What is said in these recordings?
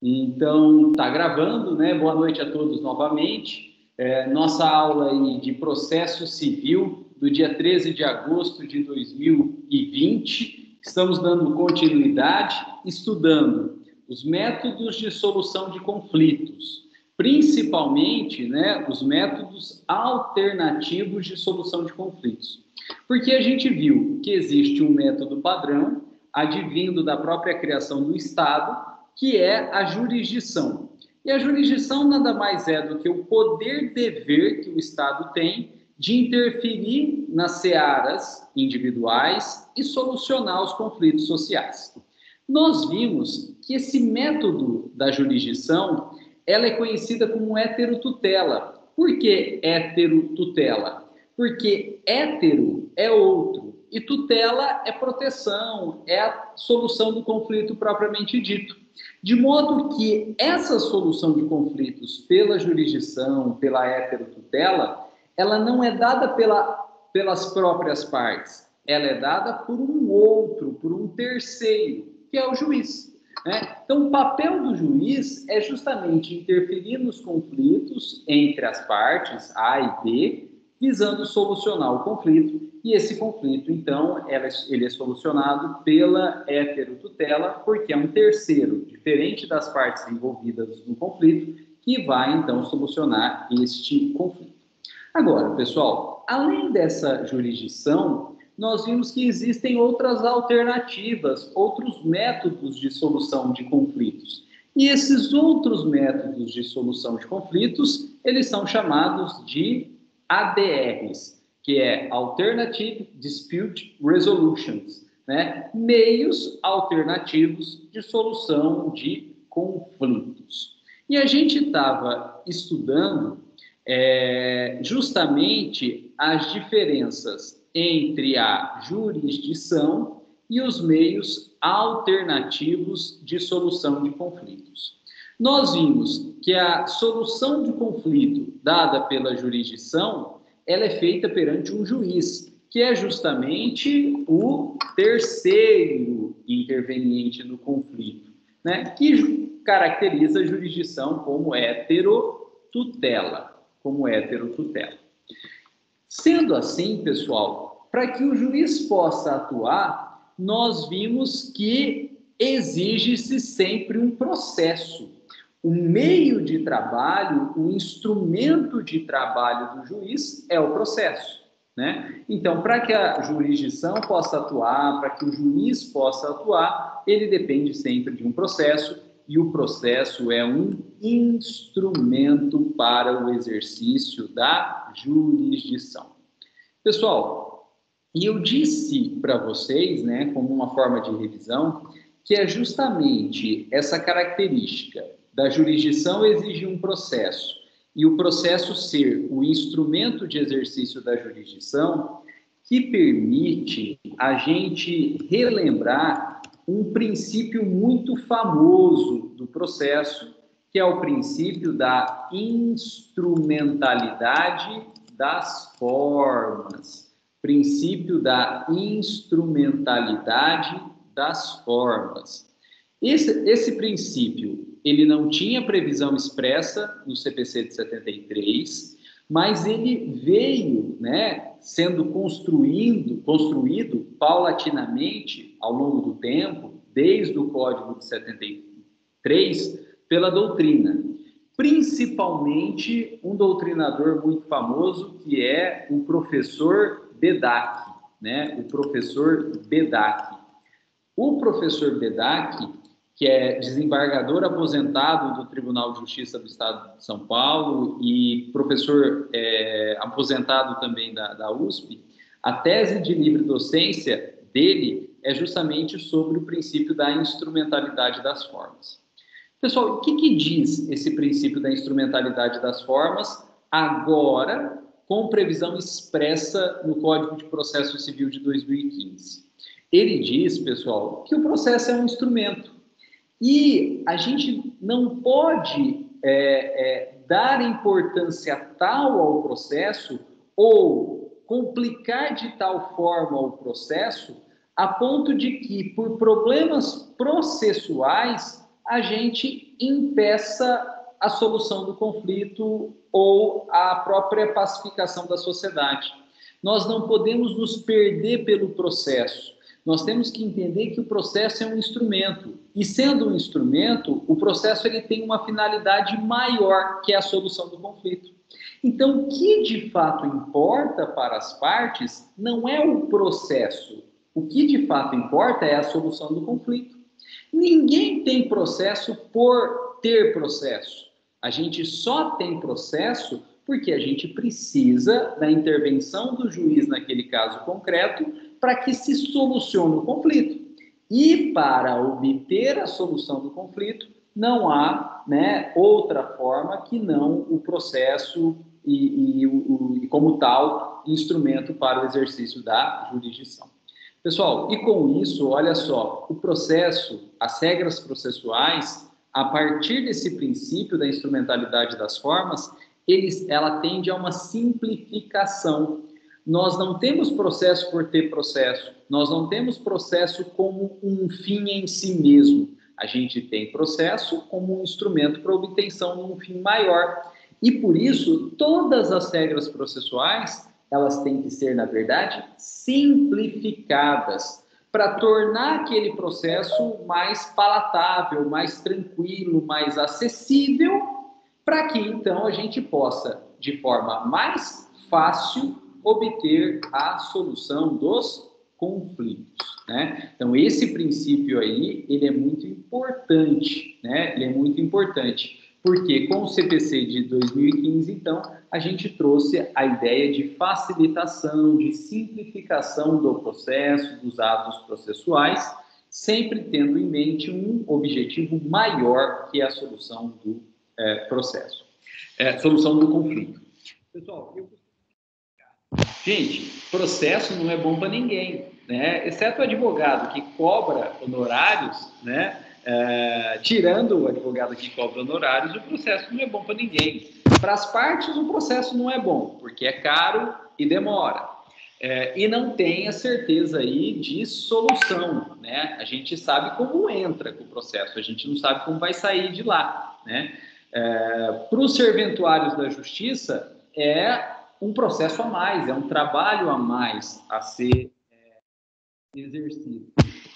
Então, está gravando, né? Boa noite a todos novamente. Nossa aula aí de processo civil do dia 13 de agosto de 2020. Estamos dando continuidade, estudando os métodos de solução de conflitos, principalmente, né, os métodos alternativos de solução de conflitos. Porque a gente viu que existe um método padrão, advindo da própria criação do Estado, que é a jurisdição. E a jurisdição nada mais é do que o poder-dever que o Estado tem de interferir nas searas individuais e solucionar os conflitos sociais. Nós vimos que esse método da jurisdição, ela é conhecida como heterotutela. Por que heterotutela? Porque hétero é outro e tutela é proteção, é a solução do conflito propriamente dito. De modo que essa solução de conflitos pela jurisdição, pela heterotutela, ela não é dada pelas próprias partes, ela é dada por um outro, por um terceiro, que é o juiz. Né? Então, o papel do juiz é justamente interferir nos conflitos entre as partes A e B, visando solucionar o conflito, e esse conflito, então, ele é solucionado pela heterotutela, porque é um terceiro, diferente das partes envolvidas no conflito, que vai, então, solucionar este conflito. Agora, pessoal, além dessa jurisdição, nós vimos que existem outras alternativas, outros métodos de solução de conflitos. E esses outros métodos de solução de conflitos, eles são chamados de ADRs, que é Alternative Dispute Resolutions, né? Meios alternativos de solução de conflitos. E a gente estava estudando justamente as diferenças entre a jurisdição e os meios alternativos de solução de conflitos. Nós vimos que a solução de conflito dada pela jurisdição, ela é feita perante um juiz, que é justamente o terceiro interveniente no conflito, né? Que caracteriza a jurisdição como heterotutela. Sendo assim, pessoal, para que o juiz possa atuar, nós vimos que exige-se sempre um processo, um meio de trabalho, um instrumento de trabalho do juiz é o processo. Né? Então, para que a jurisdição possa atuar, para que o juiz possa atuar, ele depende sempre de um processo, e o processo é um instrumento para o exercício da jurisdição. Pessoal, e eu disse para vocês, né, como uma forma de revisão, que é justamente essa característica da jurisdição exigir um processo e o processo ser o instrumento de exercício da jurisdição que permite a gente relembrar um princípio muito famoso do processo, que é o princípio da instrumentalidade das formas. Princípio da instrumentalidade das formas. Esse princípio, ele não tinha previsão expressa no CPC de 73, mas ele veio, né, sendo construído paulatinamente ao longo do tempo, desde o Código de 73, pela doutrina. Principalmente um doutrinador muito famoso, que é o professor Bedak, né? O professor Bedak. O professor Bedak, que é desembargador aposentado do Tribunal de Justiça do Estado de São Paulo e professor aposentado também da USP, a tese de livre docência dele é justamente sobre o princípio da instrumentalidade das formas. Pessoal, o que diz esse princípio da instrumentalidade das formas agora com previsão expressa no Código de Processo Civil de 2015? Ele diz, pessoal, que o processo é um instrumento e a gente não pode dar importância tal ao processo ou complicar de tal forma o processo a ponto de que, por problemas processuais, a gente impeça a solução do conflito ou a própria pacificação da sociedade. Nós não podemos nos perder pelo processo. Nós temos que entender que o processo é um instrumento. E sendo um instrumento, o processo ele tem uma finalidade maior, que é a solução do conflito. Então, o que de fato importa para as partes não é o processo. O que de fato importa é a solução do conflito. Ninguém tem processo por ter processo. A gente só tem processo porque a gente precisa da intervenção do juiz naquele caso concreto para que se solucione o conflito. E para obter a solução do conflito, não há, né, outra forma que não o processo e como tal, instrumento para o exercício da jurisdição. Pessoal, e com isso, olha só, o processo, as regras processuais, a partir desse princípio da instrumentalidade das formas, ela tende a uma simplificação. Nós não temos processo por ter processo, nós não temos processo como um fim em si mesmo. A gente tem processo como um instrumento para obtenção de um fim maior. E por isso, todas as regras processuais, elas têm que ser, na verdade, simplificadas para tornar aquele processo mais palatável, mais tranquilo, mais acessível, para que, então, a gente possa, de forma mais fácil, obter a solução dos conflitos, né? Então, esse princípio aí, ele é muito importante, né? Ele é muito importante, porque com o CPC de 2015, então, a gente trouxe a ideia de facilitação, de simplificação do processo, dos atos processuais, sempre tendo em mente um objetivo maior, que é a solução do processo, solução do conflito. Pessoal, gente, processo não é bom para ninguém, né? Exceto o advogado que cobra honorários, né? Tirando o advogado que cobra honorários, o processo não é bom para ninguém. Para as partes, o processo não é bom, porque é caro e demora. E não tem a certeza aí de solução, né? A gente sabe como entra com o processo, a gente não sabe como vai sair de lá, né? Para os serventuários da justiça, é um processo a mais, é um trabalho a mais a ser exercido.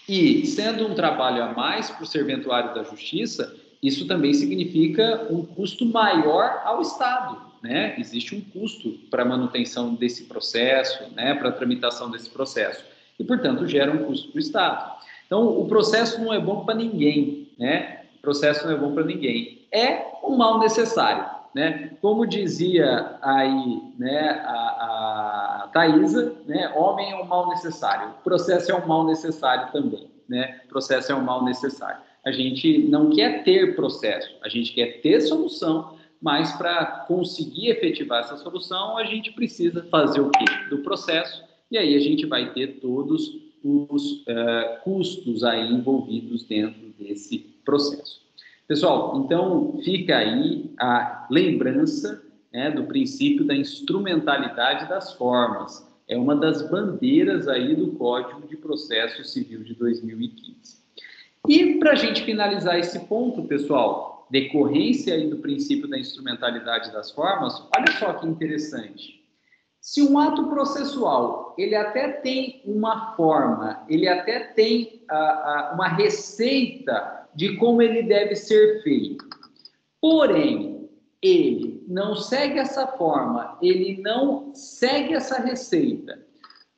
E, sendo um trabalho a mais para o serventuário da justiça, isso também significa um custo maior ao Estado, né? Existe um custo para a manutenção desse processo, né? Para a tramitação desse processo. E, portanto, gera um custo para o Estado. Então, o processo não é bom para ninguém, né? O processo não é bom para ninguém. É um mal necessário, né? Como dizia aí, né, a Thaisa, né? Homem é um mal necessário. O processo é um mal necessário também, né? O processo é um mal necessário. A gente não quer ter processo, a gente quer ter solução, mas para conseguir efetivar essa solução, a gente precisa fazer o quê? Do processo, e aí a gente vai ter todos os custos aí envolvidos dentro desse processo. Pessoal, então fica aí a lembrança, né, do princípio da instrumentalidade das formas. É uma das bandeiras aí do Código de Processo Civil de 2015. E para a gente finalizar esse ponto, pessoal, decorrência aí do princípio da instrumentalidade das formas, olha só que interessante. Se um ato processual, ele até tem uma forma, ele até tem uma receita de como ele deve ser feito, porém, ele não segue essa forma, ele não segue essa receita,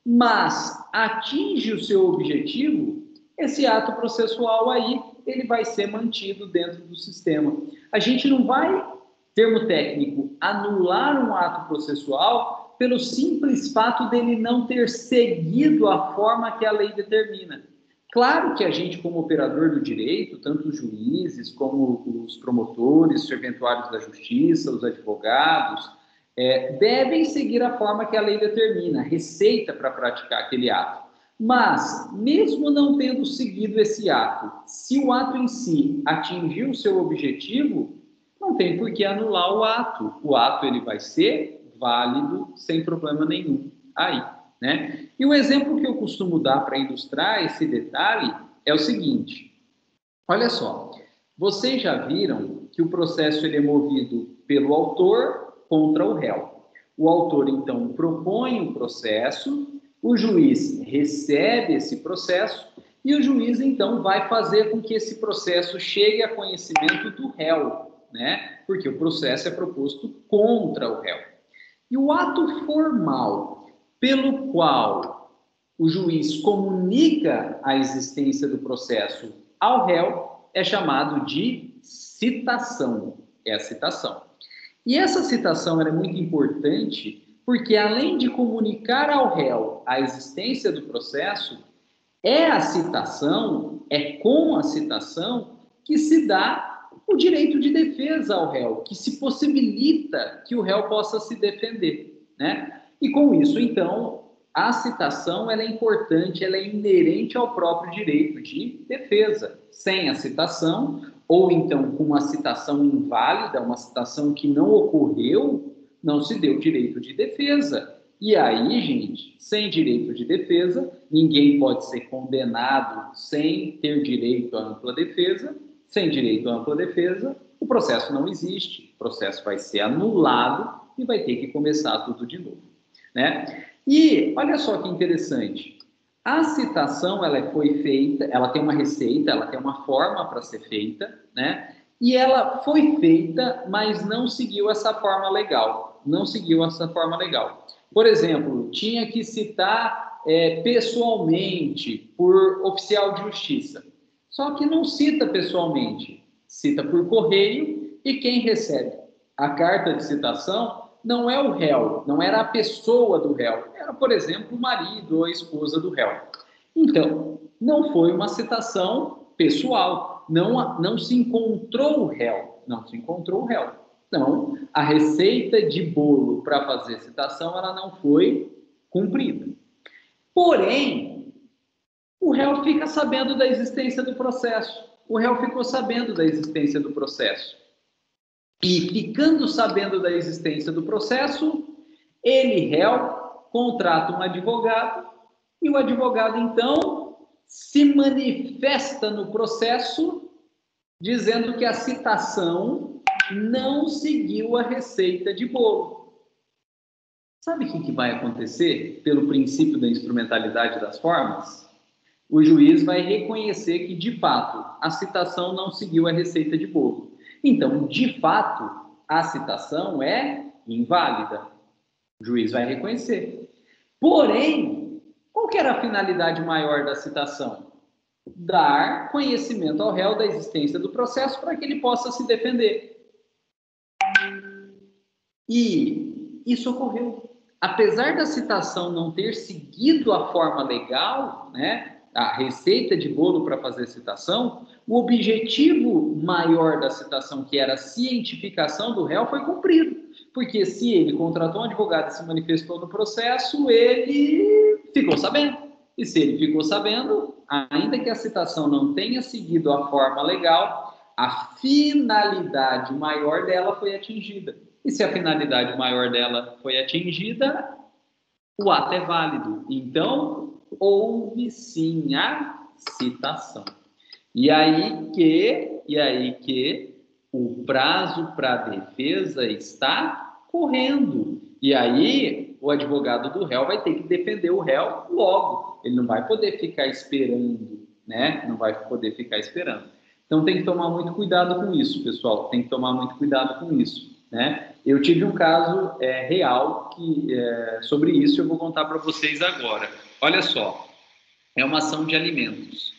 mas atinge o seu objetivo, esse ato processual aí, ele vai ser mantido dentro do sistema. A gente não vai, termo técnico, anular um ato processual pelo simples fato dele não ter seguido a forma que a lei determina. Claro que a gente, como operador do direito, tanto os juízes como os promotores, os serventuários da justiça, os advogados, devem seguir a forma que a lei determina, receita para praticar aquele ato. Mas, mesmo não tendo seguido esse ato, se o ato em si atingiu o seu objetivo, não tem por que anular o ato. O ato ele vai ser válido sem problema nenhum aí, né? E o exemplo que eu costumo dar para ilustrar esse detalhe é o seguinte. Olha só, Vocês já viram que o processo ele é movido pelo autor contra o réu. O autor, então, propõe o processo, o juiz recebe esse processo e o juiz, então, vai fazer com que esse processo chegue a conhecimento do réu, né? Porque o processo é proposto contra o réu. E o ato formal pelo qual o juiz comunica a existência do processo ao réu é chamado de citação. É a citação. E essa citação é muito importante porque, além de comunicar ao réu a existência do processo, é a citação, é com a citação que se dá o direito de defesa ao réu, que se possibilita que o réu possa se defender, né? E com isso, então, a citação ela é importante, ela é inerente ao próprio direito de defesa. Sem a citação, ou então com uma citação inválida, uma citação que não ocorreu, não se deu direito de defesa. E aí, gente, sem direito de defesa, ninguém pode ser condenado sem ter direito à ampla defesa. Sem direito à ampla defesa, o processo não existe. O processo vai ser anulado e vai ter que começar tudo de novo, né? E olha só que interessante. A citação, ela foi feita, ela tem uma receita, ela tem uma forma para ser feita, né? E ela foi feita, mas não seguiu essa forma legal. Não seguiu essa forma legal. Por exemplo, tinha que citar pessoalmente por oficial de justiça. Só que não cita pessoalmente, cita por correio e quem recebe a carta de citação não é o réu, não era a pessoa do réu, era, por exemplo, o marido ou a esposa do réu. Então, não foi uma citação pessoal, não se encontrou o réu, não se encontrou o réu. Então, a receita de bolo para fazer citação, ela não foi cumprida. Porém, o réu fica sabendo da existência do processo. O réu ficou sabendo da existência do processo. E ficando sabendo da existência do processo, ele, réu, contrata um advogado e o advogado, então, se manifesta no processo dizendo que a citação não seguiu a receita de bolo. Sabe o que vai acontecer pelo princípio da instrumentalidade das formas? O juiz vai reconhecer que, de fato, a citação não seguiu a receita de bolo. Então, de fato, a citação é inválida. O juiz vai reconhecer. Porém, qual que era a finalidade maior da citação? Dar conhecimento ao réu da existência do processo para que ele possa se defender. E isso ocorreu. Apesar da citação não ter seguido a forma legal, né, a receita de bolo para fazer citação, o objetivo maior da citação, que era a cientificação do réu, foi cumprido. Porque se ele contratou um advogado e se manifestou no processo, ele ficou sabendo. E se ele ficou sabendo, ainda que a citação não tenha seguido a forma legal, a finalidade maior dela foi atingida. E se a finalidade maior dela foi atingida, o ato é válido. Então, houve sim a citação. E aí que o prazo para a defesa está correndo. E aí o advogado do réu vai ter que defender o réu logo. Ele não vai poder ficar esperando, né? Não vai poder ficar esperando. Então tem que tomar muito cuidado com isso, pessoal. Tem que tomar muito cuidado com isso, né? Eu tive um caso real sobre isso eu vou contar para vocês agora. Olha só, é uma ação de alimentos.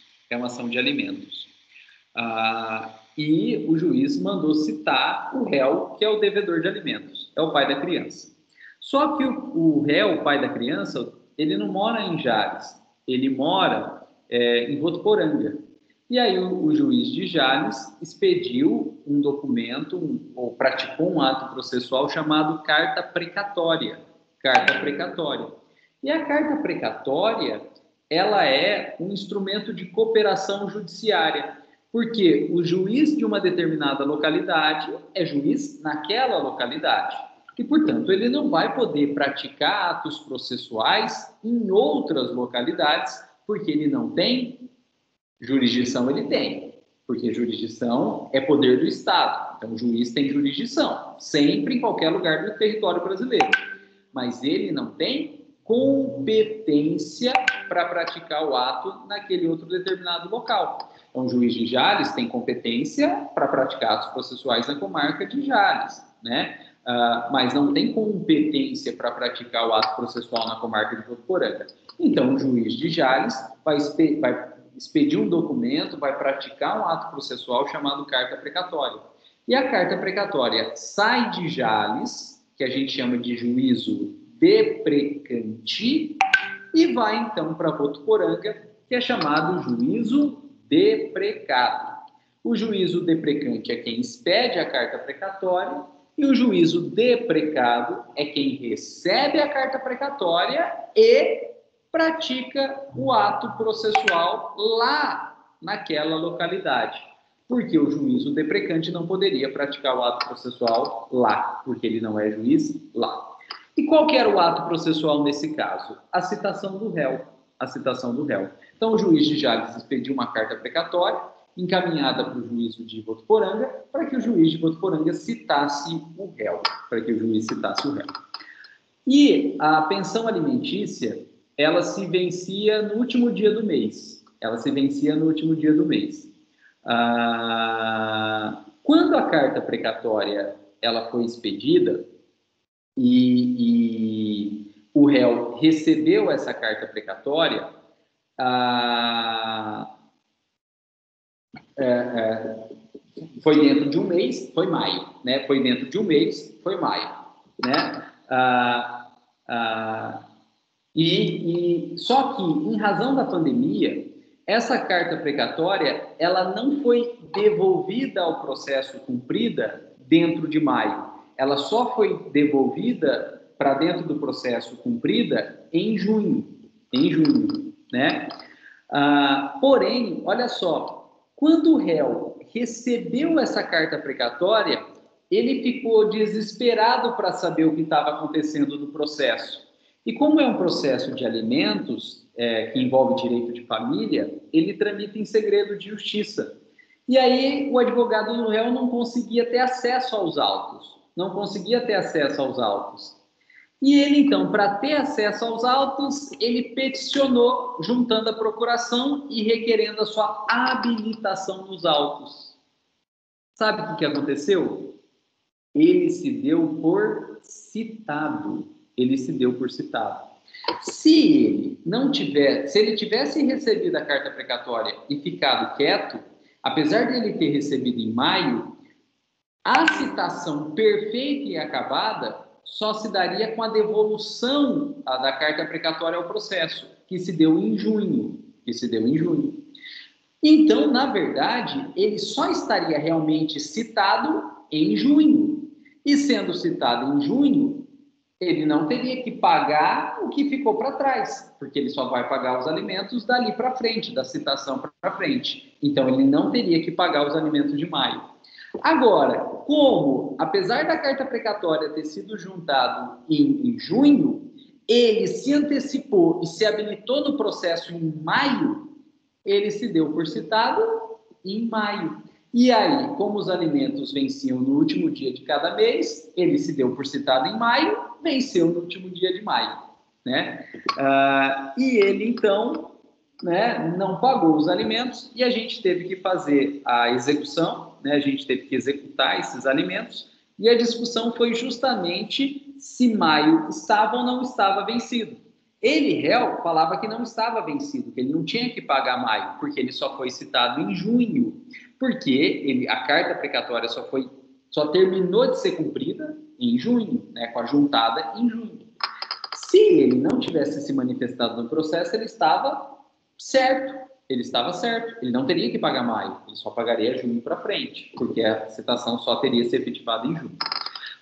E o juiz mandou citar o réu, que é o devedor de alimentos, é o pai da criança. Só que o réu, o pai da criança, ele não mora em Jales, ele mora em Votuporanga. E aí o juiz de Jales expediu um documento, ou praticou um ato processual chamado carta precatória. E a carta precatória, ela é um instrumento de cooperação judiciária, porque o juiz de uma determinada localidade é juiz naquela localidade. E, portanto, ele não vai poder praticar atos processuais em outras localidades, porque ele não tem jurisdição, ele tem. porque jurisdição é poder do Estado. Então, o juiz tem jurisdição, sempre em qualquer lugar do território brasileiro. Mas ele não tem competência para praticar o ato naquele outro determinado local. Então, o juiz de Jales tem competência para praticar atos processuais na comarca de Jales, né? Mas não tem competência para praticar o ato processual na comarca de Votuporanga. Então, o juiz de Jales vai expedir um documento, vai praticar um ato processual chamado carta precatória. E a carta precatória sai de Jales, que a gente chama de juízo deprecante, e vai então para Votuporanga, que é chamado juízo deprecado. O juízo deprecante é quem expede a carta precatória, e o juízo deprecado é quem recebe a carta precatória e pratica o ato processual lá naquela localidade. Porque o juízo deprecante não poderia praticar o ato processual lá, porque ele não é juiz lá. E qual que era o ato processual nesse caso? A citação do réu. A citação do réu. Então, o juiz de Jales expediu uma carta precatória encaminhada para o juízo de Votuporanga, para que o juiz de Votuporanga citasse o réu, para que o juiz citasse o réu. E a pensão alimentícia, ela se vencia no último dia do mês. Ela se vencia no último dia do mês. Quando a carta precatória ela foi expedida e o réu recebeu essa carta precatória, foi dentro de um mês, foi maio, né? Foi dentro de um mês, foi maio, né? Só que, em razão da pandemia, essa carta precatória, ela não foi devolvida ao processo cumprida dentro de maio. Ela só foi devolvida para dentro do processo cumprida em junho, né? Porém, olha só, quando o réu recebeu essa carta precatória, ele ficou desesperado para saber o que estava acontecendo no processo. E como é um processo de alimentos, que envolve direito de família, ele tramita em segredo de justiça. E aí o advogado do réu não conseguia ter acesso aos autos. E ele, então, para ter acesso aos autos, ele peticionou, juntando a procuração e requerendo a sua habilitação nos autos. Sabe o que aconteceu? Ele se deu por citado. Se ele tivesse recebido a carta precatória e ficado quieto, apesar de ele ter recebido em maio, a citação perfeita e acabada só se daria com a devolução da carta precatória ao processo, que se deu em junho. Então, na verdade, ele só estaria realmente citado em junho. E sendo citado em junho, ele não teria que pagar o que ficou para trás, porque ele só vai pagar os alimentos dali para frente, da citação para frente. Então, ele não teria que pagar os alimentos de maio. Agora, como, apesar da carta precatória ter sido juntado em junho, ele se antecipou e se habilitou no processo em maio, ele se deu por citado em maio. E aí, como os alimentos venciam no último dia de cada mês, ele se deu por citado em maio, venceu no último dia de maio, né? E ele, então, né, não pagou os alimentos e a gente teve que fazer a execução, né, a gente teve que executar esses alimentos e a discussão foi justamente se maio estava ou não estava vencido. Ele, réu, falava que não estava vencido, que ele não tinha que pagar maio, porque ele só foi citado em junho, porque a carta precatória só terminou de ser cumprida em junho, né, com a juntada em junho. Se ele não tivesse se manifestado no processo, ele estava certo, ele não teria que pagar maio, ele só pagaria junho para frente, porque a citação só teria se efetivado em junho.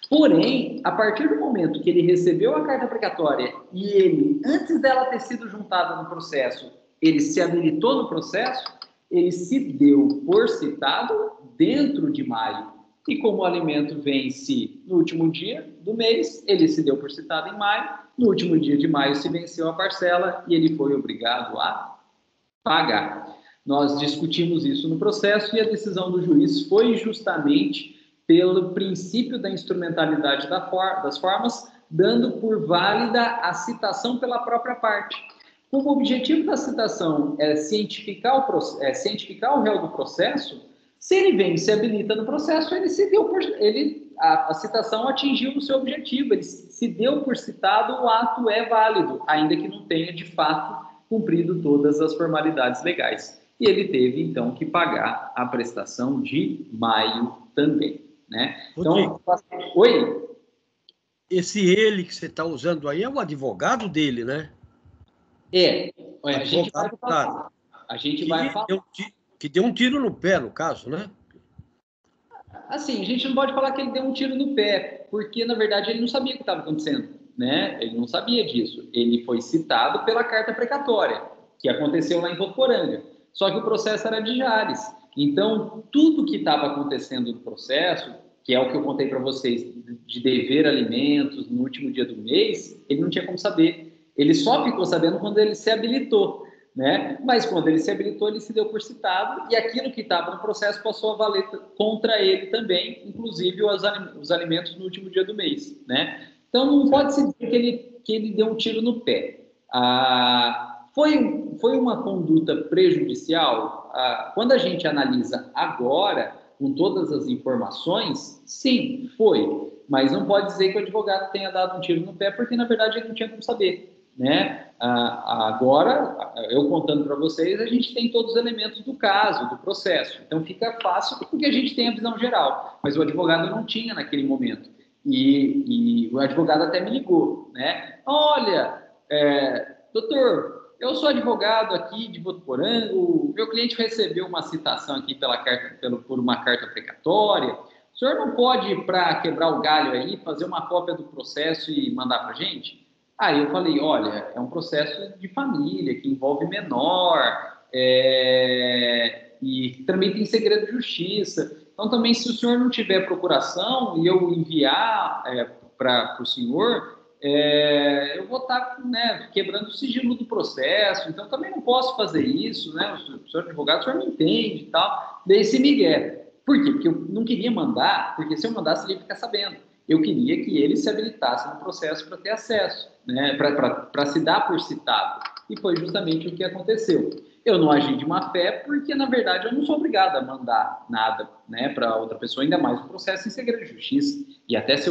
Porém, a partir do momento que ele recebeu a carta precatória e ele, antes dela ter sido juntada no processo, ele se habilitou no processo, ele se deu por citado dentro de maio. E como o alimento vence no último dia do mês, ele se deu por citado em maio, no último dia de maio se venceu a parcela e ele foi obrigado a pagar. Nós discutimos isso no processo e a decisão do juiz foi justamente pelo princípio da instrumentalidade das formas, dando por válida a citação pela própria parte. Como o objetivo da citação é cientificar o réu do processo, se ele vem e se habilita no processo, a citação atingiu o seu objetivo, ele se deu por citado, o ato é válido, ainda que não tenha, de fato, cumprido todas as formalidades legais. E ele teve, então, que pagar a prestação de maio também, né? Rodrigo, então, oi? Esse ele que você está usando aí é o advogado dele, né? A gente vai falar. A gente vai falar. Que deu um tiro no pé, no caso, né? Assim, a gente não pode falar que ele deu um tiro no pé, porque, na verdade, ele não sabia o que estava acontecendo, né? Ele não sabia disso. Ele foi citado pela carta precatória, que aconteceu lá em Votuporanga. Só que o processo era de Jales. Então, tudo que estava acontecendo no processo, que é o que eu contei para vocês, de dever alimentos no último dia do mês, ele não tinha como saber. Ele só ficou sabendo quando ele se habilitou, né? Mas quando ele se habilitou, ele se deu por citado e aquilo que estava no processo passou a valer contra ele também, inclusive os alimentos no último dia do mês, né? Então, não pode se dizer que ele deu um tiro no pé. Foi uma conduta prejudicial? Quando a gente analisa agora, com todas as informações, sim, foi. Mas não pode dizer que o advogado tenha dado um tiro no pé, porque, na verdade, ele não tinha como saber, né? Agora, eu contando para vocês, a gente tem todos os elementos do caso, do processo. Então, fica fácil porque a gente tem a visão geral. Mas o advogado não tinha naquele momento. E o advogado até me ligou, né? Olha, doutor, eu sou advogado aqui de Votuporanga, o meu cliente recebeu uma citação aqui por uma carta precatória. O senhor não pode, para quebrar o galho aí, fazer uma cópia do processo e mandar para a gente? Aí eu falei, olha, é um processo de família, que envolve menor, e também tem segredo de justiça. Então, também, se o senhor não tiver procuração e eu enviar para o senhor, eu vou estar, né, quebrando o sigilo do processo, então também não posso fazer isso, né? O senhor advogado, o senhor me entende e tal. Daí esse migué. Por quê? Porque eu não queria mandar, porque se eu mandasse ele ia ficar sabendo. Eu queria que ele se habilitasse no processo para ter acesso, né? Para se dar por citado. E foi justamente o que aconteceu. Eu não agi de má fé porque, na verdade, eu não sou obrigado a mandar nada, né, para outra pessoa, ainda mais um processo em segredo de justiça. E até se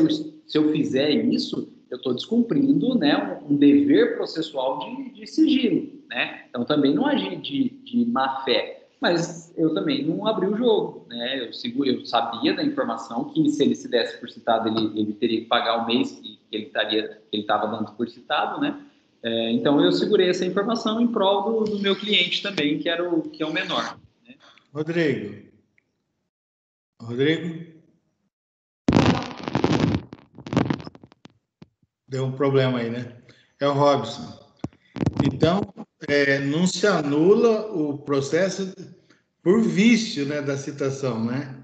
eu fizer isso, eu estou descumprindo, né, um dever processual de sigilo, né? Então, também não agi de má fé, mas eu também não abri o jogo, né? Eu sabia da informação que se ele se desse por citado, ele teria que pagar o mês que ele estava dando por citado, né? Então, eu segurei essa informação em prol do meu cliente também, que é o menor. Né? Rodrigo? Deu um problema aí, né? É o Robson. Então, não se anula o processo por vício, né, da citação, né?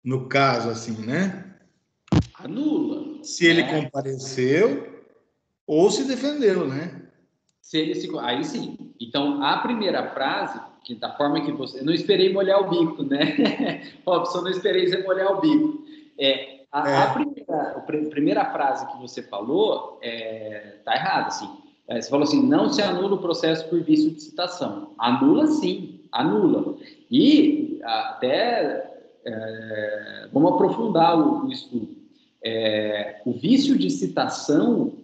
No caso, assim, né? Anula. Se ele compareceu ou se defendeu, né? Aí sim. Então, a primeira frase, que da forma que você... Eu não esperei molhar o bico, né? Robson, não esperei você molhar o bico. A primeira frase que você falou tá errada, assim. Você falou assim, não se anula o processo por vício de citação. Anula sim, anula. E até vamos aprofundar o estudo. O vício de citação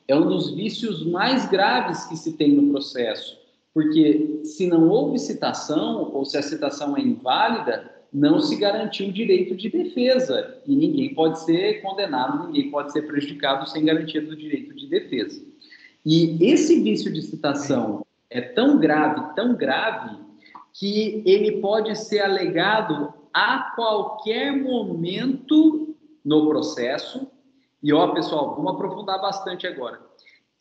é um dos vícios mais graves que se tem no processo, porque se não houve citação ou se a citação é inválida, não se garantiu o direito de defesa e ninguém pode ser condenado, ninguém pode ser prejudicado sem garantia do direito de defesa. E esse vício de citação é tão grave, que ele pode ser alegado a qualquer momento no processo. E, pessoal, vamos aprofundar bastante agora.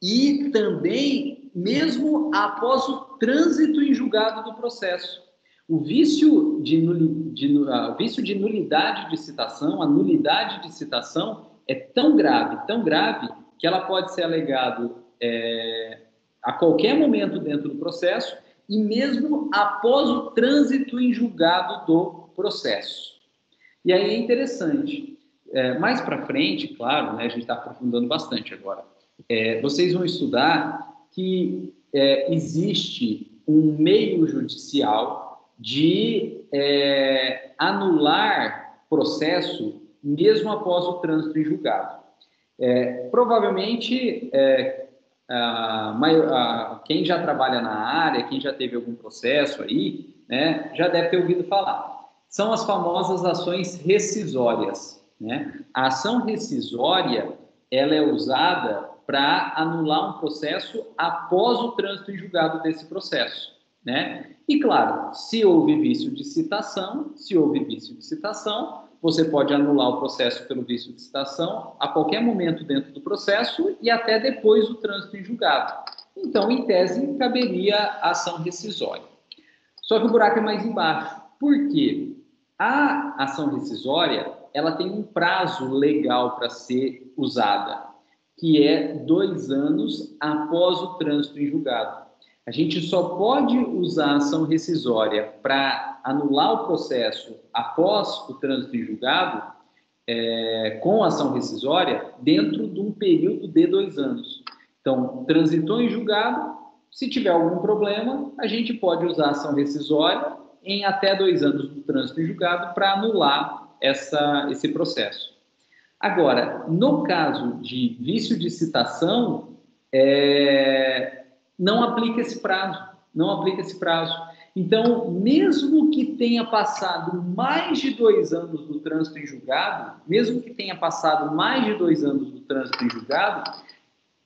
E também, mesmo após o trânsito em julgado do processo. O vício de nulidade de citação, a nulidade de citação é tão grave, que ela pode ser alegado a qualquer momento dentro do processo e mesmo após o trânsito em julgado do processo. E aí é interessante, mais para frente, claro, né, a gente está aprofundando bastante agora, vocês vão estudar que existe um meio judicial de anular processo mesmo após o trânsito em julgado. Provavelmente, quem já trabalha na área, quem já teve algum processo aí, né, já deve ter ouvido falar. São as famosas ações rescisórias, né? A ação rescisória, ela é usada para anular um processo após o trânsito em julgado desse processo, né? E claro, se houve vício de citação, você pode anular o processo pelo vício de citação a qualquer momento dentro do processo e até depois do trânsito em julgado. Então, em tese, caberia a ação rescisória. Só que o buraco é mais embaixo. Por quê? A ação rescisória, ela tem um prazo legal para ser usada, que é 2 anos após o trânsito em julgado. A gente só pode usar a ação rescisória para anular o processo após o trânsito em julgado, com a ação rescisória, dentro de um período de 2 anos. Então, transitou em julgado, se tiver algum problema, a gente pode usar a ação rescisória em até 2 anos do trânsito em julgado para anular esse processo. Agora, no caso de vício de citação, não aplica esse prazo. Então, mesmo que tenha passado mais de 2 anos do trânsito em julgado,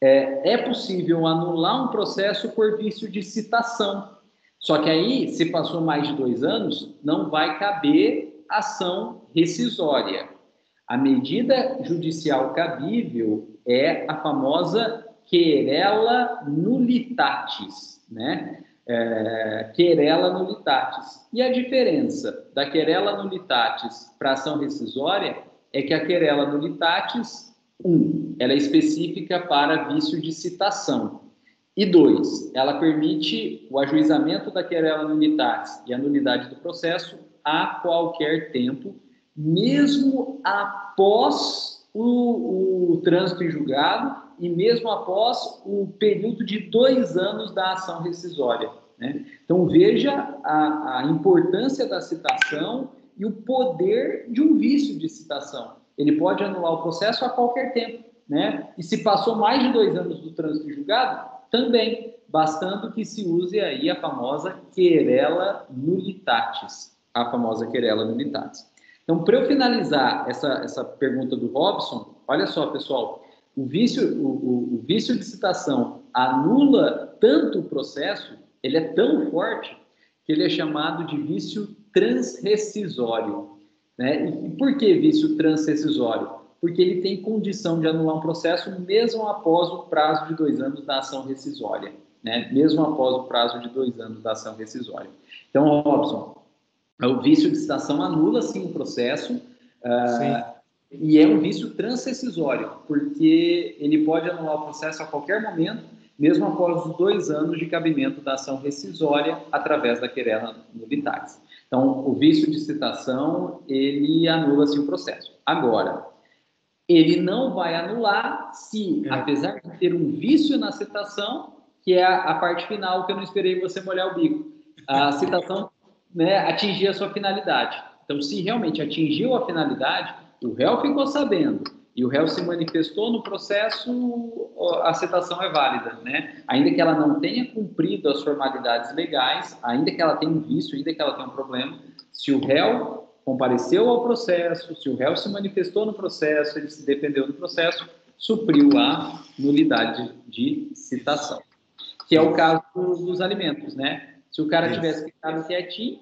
é possível anular um processo por vício de citação. Só que aí, se passou mais de 2 anos, não vai caber ação rescisória. A medida judicial cabível é a famosa querela nullitatis, né? Querela nullitatis. E a diferença da querela nullitatis para a ação rescisória é que a querela nullitatis, ela é específica para vício de citação. E 2, ela permite o ajuizamento da querela nullitatis e a nulidade do processo a qualquer tempo, mesmo após o trânsito em julgado e mesmo após o período de 2 anos da ação rescisória, né? Então, veja a importância da citação e o poder de um vício de citação. Ele pode anular o processo a qualquer tempo, né? E se passou mais de 2 anos do trânsito em julgado, também, bastando que se use aí a famosa querela nullitatis. Então, para eu finalizar essa pergunta do Robson, olha só, pessoal, o vício de citação anula tanto o processo, ele é tão forte, que ele é chamado de vício transrescisório, né? E por que vício transrescisório? Porque ele tem condição de anular um processo mesmo após o prazo de 2 anos da ação rescisória, né? Então, Robson, o vício de citação anula, sim, o processo, e é um vício transrescisório, porque ele pode anular o processo a qualquer momento, mesmo após os 2 anos de cabimento da ação rescisória através da querela nullitatis. Então, o vício de citação, ele anula-se o processo. Agora, ele não vai anular se, apesar de ter um vício na citação, que é a parte final que eu não esperei você molhar o bico, a citação, né, atingir a sua finalidade. Então, se realmente atingiu a finalidade, o réu ficou sabendo e o réu se manifestou no processo, a citação é válida, né? Ainda que ela não tenha cumprido as formalidades legais, ainda que ela tenha um vício, ainda que ela tenha um problema, se o réu compareceu ao processo, se o réu se manifestou no processo, ele se defendeu do processo, supriu a nulidade de citação. Que é o caso dos alimentos, né? Se o cara tivesse ficado quietinho,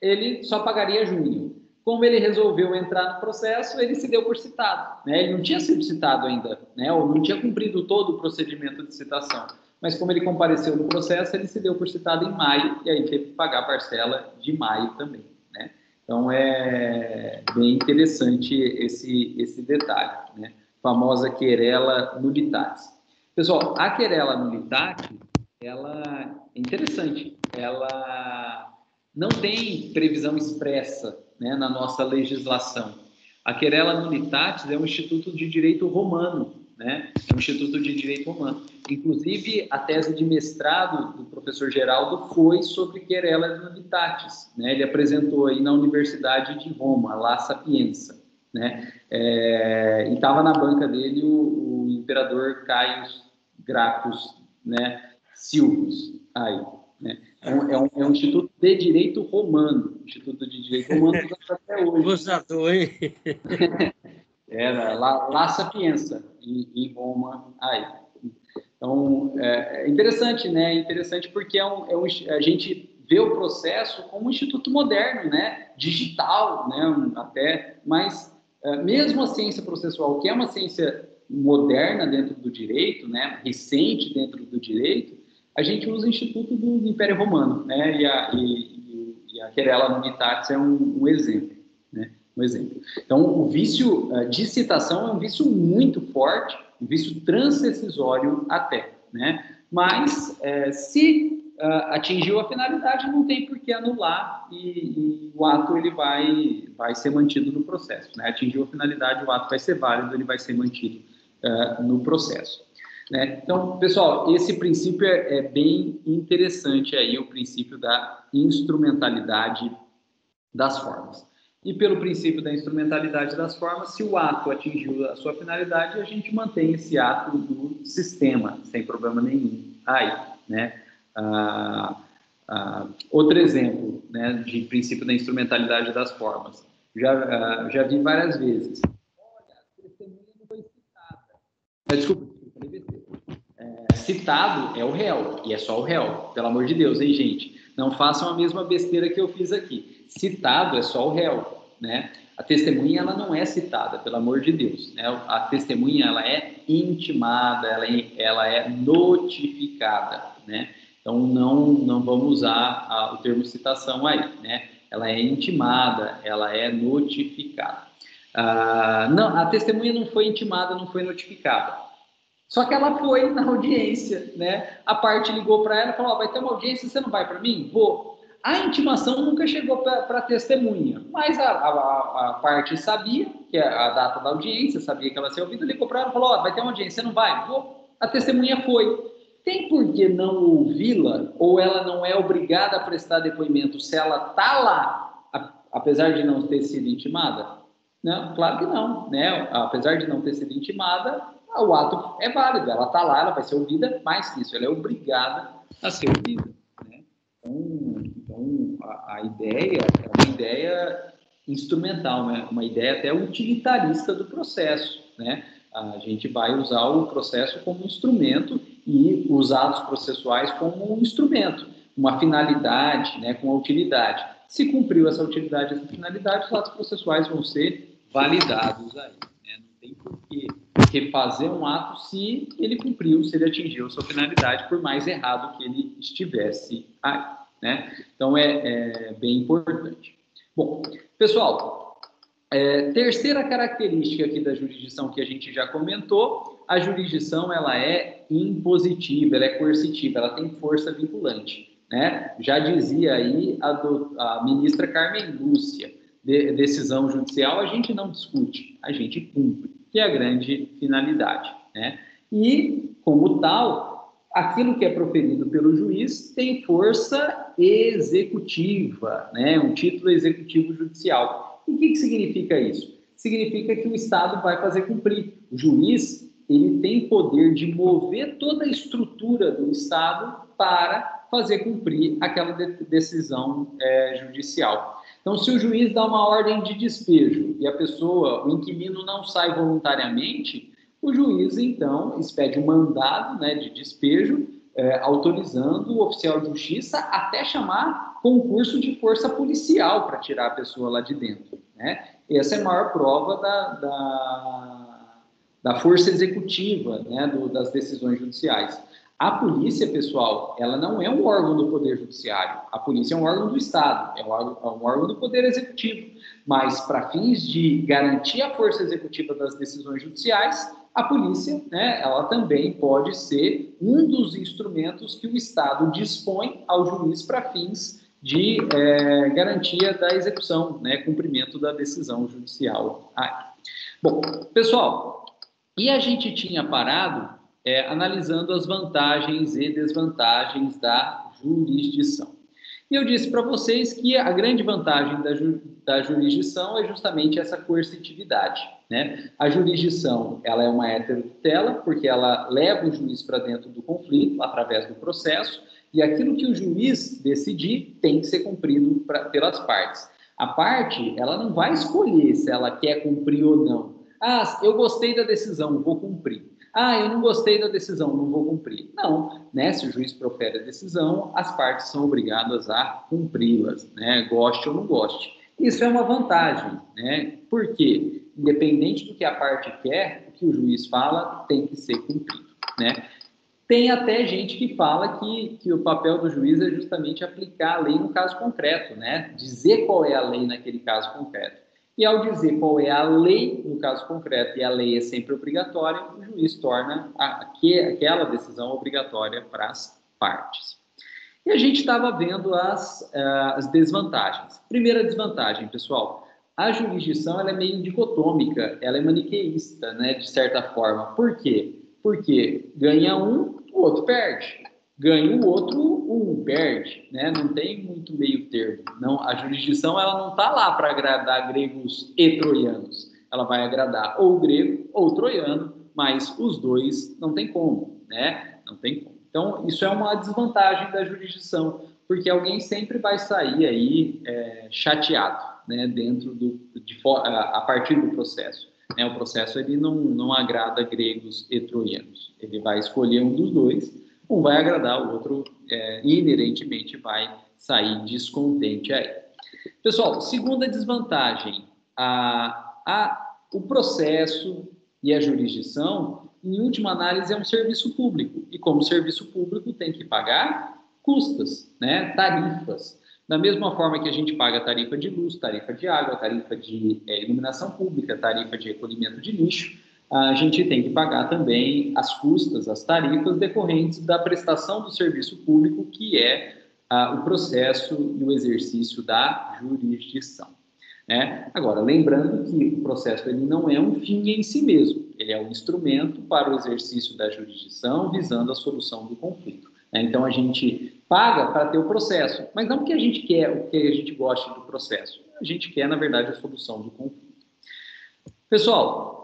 ele só pagaria junho. Como ele resolveu entrar no processo, ele se deu por citado, né? Ele não tinha sido citado ainda, né? Ou não tinha cumprido todo o procedimento de citação. Mas como ele compareceu no processo, ele se deu por citado em maio e aí teve que pagar a parcela de maio também, né? Então, é bem interessante esse detalhe, né? Famosa querela nullitatis. Pessoal, a querela nullitatis, ela é interessante. Ela não tem previsão expressa, né, na nossa legislação. A Querela Nulitatis é um instituto de direito romano, né? É um instituto de direito romano. Inclusive, a tese de mestrado do professor Geraldo foi sobre Querela Nulitatis, né? Ele apresentou aí na Universidade de Roma, La Sapienza, né? E estava na banca dele o imperador Caius Gracchus, né? Silvius, aí, né? É um instituto de direito romano, instituto de direito romano usado até hoje. Gozador, hein? Era La Sapienza, em Roma, aí. Então, é interessante, né? Interessante porque a gente vê o processo como um instituto moderno, né? Digital, né? Até, mas mesmo a ciência processual, que é uma ciência moderna dentro do direito, né? Recente dentro do direito, a gente usa o Instituto do Império Romano, né? E a Querela Nulitatis é um exemplo, né? Um exemplo. Então, o vício de citação é um vício muito forte, um vício transdecisório até, né? Mas, se atingiu a finalidade, não tem por que anular e o ato ele vai ser mantido no processo, né? Atingiu a finalidade, o ato vai ser válido, ele vai ser mantido no processo. Né? Então, pessoal, esse princípio é bem interessante aí, o princípio da instrumentalidade das formas. E pelo princípio da instrumentalidade das formas, se o ato atingiu a sua finalidade, a gente mantém esse ato no sistema, sem problema nenhum. Aí, né? Outro exemplo, né, de princípio da instrumentalidade das formas. Já vi várias vezes. Olha, a testemunha não foi citada. Desculpa. Citado é o réu, e é só o réu, pelo amor de Deus, hein, gente? Não façam a mesma besteira que eu fiz aqui. Citado é só o réu, né? A testemunha, ela não é citada, pelo amor de Deus, né? A testemunha, ela é intimada, ela é notificada, né? Então, não vamos usar o termo citação aí, né? Ela é intimada, ela é notificada. Não, a testemunha não foi intimada, não foi notificada. Só que ela foi na audiência, né? A parte ligou para ela e falou: vai ter uma audiência, você não vai para mim? Vou. A intimação nunca chegou para a testemunha, mas a parte sabia que é a data da audiência, sabia que ela ia ser ouvida, ligou para ela e falou: vai ter uma audiência, você não vai? Vou. A testemunha foi. Tem por que não ouvi-la, ou ela não é obrigada a prestar depoimento se ela está lá, apesar de não ter sido intimada? Não, claro que não, né? Apesar de não ter sido intimada, o ato é válido, ela está lá, ela vai ser ouvida, mais que isso, ela é obrigada a ser ouvida, né? Então a ideia é uma ideia instrumental, né? Uma ideia até utilitarista do processo, né? A gente vai usar o processo como instrumento e os atos processuais como um instrumento, uma finalidade, né? Com a utilidade. Se cumpriu essa utilidade, essa finalidade, os atos processuais vão ser validados aí, né? Não tem porquê refazer um ato se ele cumpriu, se ele atingiu a sua finalidade, por mais errado que ele estivesse aí, né? Então, é bem importante. Bom, pessoal, terceira característica aqui da jurisdição que a gente já comentou, a jurisdição, ela é impositiva, ela é coercitiva, ela tem força vinculante, né? Já dizia aí a ministra Carmen Lúcia, decisão judicial a gente não discute, a gente cumpre, que é a grande finalidade, né? E, como tal, aquilo que é proferido pelo juiz tem força executiva, né? Um título executivo judicial. E o que significa isso? Significa que o Estado vai fazer cumprir. O juiz, ele tem poder de mover toda a estrutura do Estado para fazer cumprir aquela decisão judicial. Então, se o juiz dá uma ordem de despejo e a pessoa, o inquilino, não sai voluntariamente, o juiz, então, expede um mandado, né, de despejo, autorizando o oficial de justiça até chamar concurso de força policial para tirar a pessoa lá de dentro, né? Essa é a maior prova da força executiva, né, das decisões judiciais. A polícia, pessoal, ela não é um órgão do Poder Judiciário. A polícia é um órgão do Estado, é um órgão do Poder Executivo. Mas, para fins de garantir a força executiva das decisões judiciais, A polícia, né, ela também pode ser um dos instrumentos que o Estado dispõe ao juiz para fins de garantia da execução, né, cumprimento da decisão judicial. Bom, pessoal, e a gente tinha parado analisando as vantagens e desvantagens da jurisdição. E eu disse para vocês que a grande vantagem da jurisdição é justamente essa coercitividade, né? A jurisdição, ela é uma heterotutela, porque ela leva o juiz para dentro do conflito, através do processo, e aquilo que o juiz decidir tem que ser cumprido pelas partes. A parte, ela não vai escolher se ela quer cumprir ou não. Eu gostei da decisão, vou cumprir. Eu não gostei da decisão, não vou cumprir. Não, né? Se o juiz profere a decisão, as partes são obrigadas a cumpri-las, né? Goste ou não goste. Isso é uma vantagem, né? Porque, independente do que a parte quer, o que o juiz fala tem que ser cumprido, né? Tem até gente que fala que o papel do juiz é justamente aplicar a lei no caso concreto, né? Dizer qual é a lei naquele caso concreto. E ao dizer qual é a lei no caso concreto, e a lei é sempre obrigatória, o juiz torna aquela decisão obrigatória para as partes. E a gente estava vendo as desvantagens. Primeira desvantagem, pessoal, a jurisdição ela é meio dicotômica, ela é maniqueísta, né, de certa forma. Por quê? Porque ganha um, o outro perde. Ganha o outro, um perde, né? Não tem muito meio termo. Não, a jurisdição ela não está lá para agradar gregos e troianos. Ela vai agradar ou grego ou troiano, mas os dois não tem como, né? Não tem como. Então, isso é uma desvantagem da jurisdição, porque alguém sempre vai sair aí chateado, né? A partir do processo. Né? O processo ele não agrada gregos e troianos. Ele vai escolher um dos dois. Um vai agradar, o outro inerentemente vai sair descontente aí. Pessoal, segunda desvantagem, o processo e a jurisdição, em última análise, é um serviço público. E como serviço público tem que pagar custas, né? Tarifas. Da mesma forma que a gente paga tarifa de luz, tarifa de água, tarifa de iluminação pública, tarifa de recolhimento de lixo, a gente tem que pagar também as custas, as tarifas decorrentes da prestação do serviço público, que é o processo e o exercício da jurisdição. Né? Agora, lembrando que o processo ele não é um fim em si mesmo, ele é um instrumento para o exercício da jurisdição visando a solução do conflito. Né? Então, a gente paga para ter o processo, mas não porque a gente quer o que a gente gosta do processo, a gente quer, na verdade, a solução do conflito. Pessoal,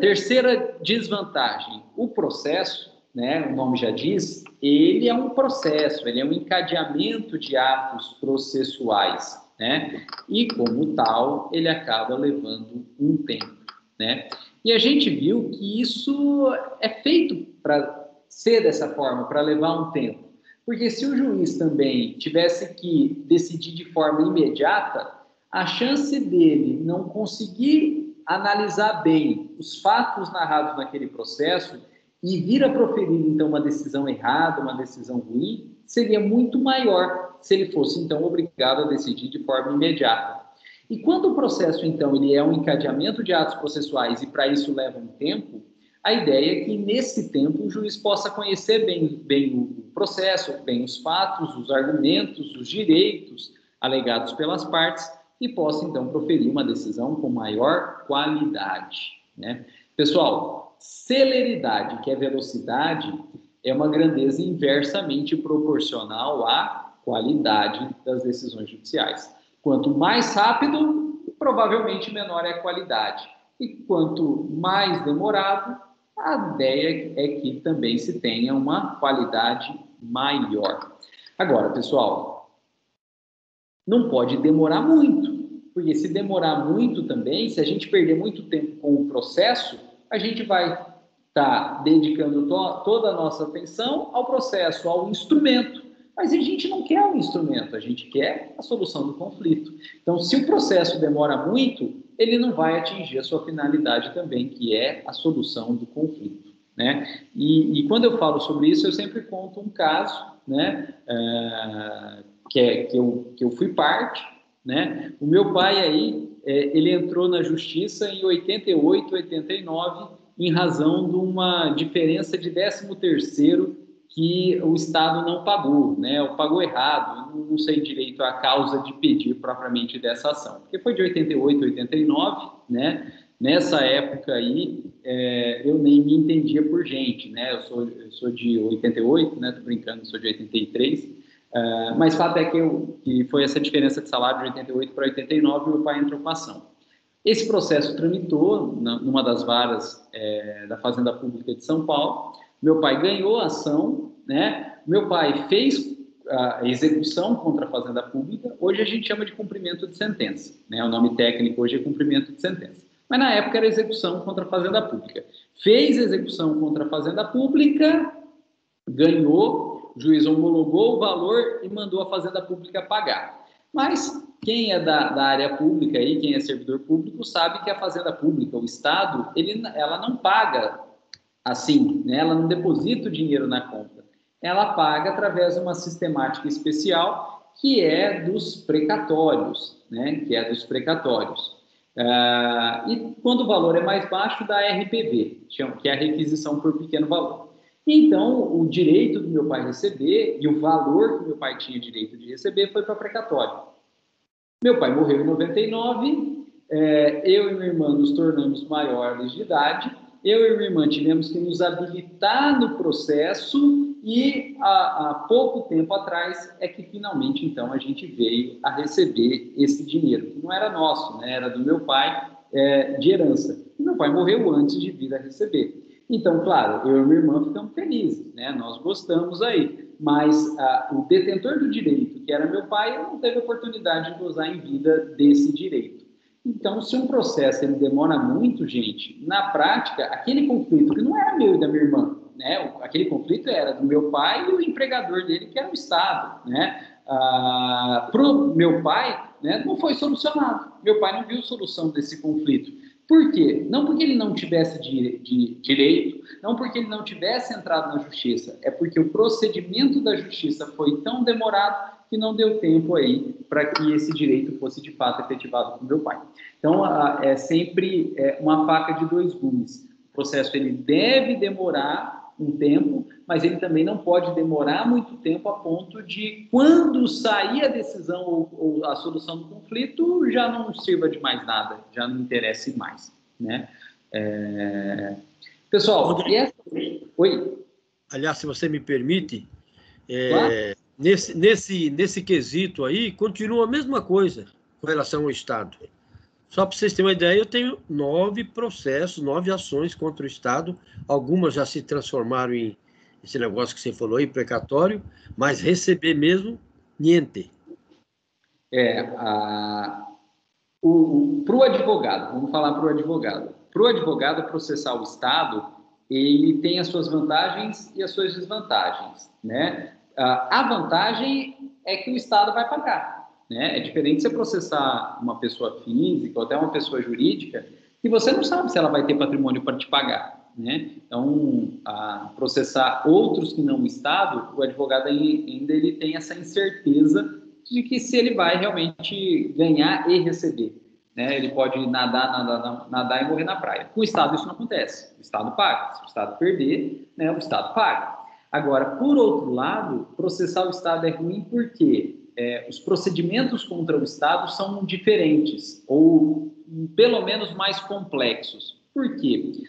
terceira desvantagem, o processo, né, o nome já diz, ele é um processo, ele é um encadeamento de atos processuais, né, e como tal, ele acaba levando um tempo, né, e a gente viu que isso é feito para ser dessa forma, para levar um tempo, porque se o juiz também tivesse que decidir de forma imediata, a chance dele não conseguir analisar bem os fatos narrados naquele processo e vir a proferir, então, uma decisão errada, uma decisão ruim, seria muito maior se ele fosse, então, obrigado a decidir de forma imediata. E quando o processo, então, ele é um encadeamento de atos processuais e para isso leva um tempo, a ideia é que, nesse tempo, o juiz possa conhecer bem o processo, bem os fatos, os argumentos, os direitos alegados pelas partes, e possa, então, proferir uma decisão com maior qualidade. Né? Pessoal, celeridade, que é velocidade, é uma grandeza inversamente proporcional à qualidade das decisões judiciais. Quanto mais rápido, provavelmente menor é a qualidade. E quanto mais demorado, a ideia é que também se tenha uma qualidade maior. Agora, pessoal, não pode demorar muito, porque se demorar muito também, se a gente perder muito tempo com o processo, a gente vai estar dedicando toda a nossa atenção ao processo, ao instrumento. Mas a gente não quer um instrumento, a gente quer a solução do conflito. Então, se o processo demora muito, ele não vai atingir a sua finalidade também, que é a solução do conflito. Né? E quando eu falo sobre isso, eu sempre conto um caso, né? Que eu fui parte, né? O meu pai aí, ele entrou na justiça em 88, 89, em razão de uma diferença de 13º que o Estado não pagou, né? Ou pagou errado, não sei direito a causa de pedir propriamente dessa ação, porque foi de 88, 89, né? Nessa época aí, eu nem me entendia por gente, né? Eu sou de 88, né? Tô brincando, sou de 83, mas fato é que foi essa diferença de salário de 88 para 89, meu pai entrou com a ação. Esse processo tramitou numa das varas da Fazenda Pública de São Paulo. Meu pai ganhou a ação, né? Meu pai fez a execução contra a Fazenda Pública. Hoje a gente chama de cumprimento de sentença, né? O nome técnico hoje é cumprimento de sentença. Mas na época era execução contra a Fazenda Pública. Fez execução contra a Fazenda Pública, ganhou, o juiz homologou o valor e mandou a Fazenda Pública pagar. Mas quem é da área pública aí, quem é servidor público, sabe que a Fazenda Pública, o Estado, ela não paga assim, né? Ela não deposita o dinheiro na conta. Ela paga através de uma sistemática especial que é dos precatórios, né? Que é dos precatórios. E quando o valor é mais baixo, da RPV, que é a requisição por pequeno valor. Então, o direito do meu pai receber e o valor que meu pai tinha direito de receber foi para precatório. Meu pai morreu em 99, eu e minha irmã nos tornamos maiores de idade, eu e minha irmã tivemos que nos habilitar no processo e há pouco tempo atrás é que finalmente então a gente veio a receber esse dinheiro, que não era nosso, né? Era do meu pai, de herança. E meu pai morreu antes de vir a receber. Então, claro, eu e minha irmã ficamos felizes, né? Nós gostamos aí, mas o detentor do direito, que era meu pai, não teve oportunidade de gozar em vida desse direito. Então, se um processo ele demora muito, gente, na prática, aquele conflito que não era meu e da minha irmã, né? Aquele conflito era do meu pai e o empregador dele, que era o Estado, né? Para o meu pai, né, não foi solucionado. Meu pai não viu solução desse conflito. Por quê? Não porque ele não tivesse direito, não porque ele não tivesse entrado na justiça, é porque o procedimento da justiça foi tão demorado que não deu tempo aí para que esse direito fosse de fato efetivado com meu pai. Então, é sempre uma faca de dois gumes. O processo ele deve demorar um tempo, mas ele também não pode demorar muito tempo a ponto de, quando sair a decisão ou a solução do conflito, já não sirva de mais nada, já não interesse mais, né? Pessoal, Oi? Aliás, se você me permite, Claro. nesse quesito aí, continua a mesma coisa com relação ao Estado. Só para vocês terem uma ideia, eu tenho 9 processos, 9 ações contra o Estado. Algumas já se transformaram em esse negócio que você falou aí, precatório, mas receber mesmo, niente. Para o advogado, vamos falar para o advogado. Para o advogado processar o Estado, ele tem as suas vantagens e as suas desvantagens, né? A vantagem é que o Estado vai pagar. Né? É diferente você processar uma pessoa física ou até uma pessoa jurídica que você não sabe se ela vai ter patrimônio para te pagar. Né? Então, processar outros que não o Estado, o advogado ainda ele tem essa incerteza de que se ele vai realmente ganhar e receber. Né? Ele pode nadar e morrer na praia. Com o Estado isso não acontece. O Estado paga. Se o Estado perder, né, o Estado paga. Agora, por outro lado, processar o Estado é ruim porque os procedimentos contra o Estado são diferentes, ou pelo menos mais complexos. Por quê?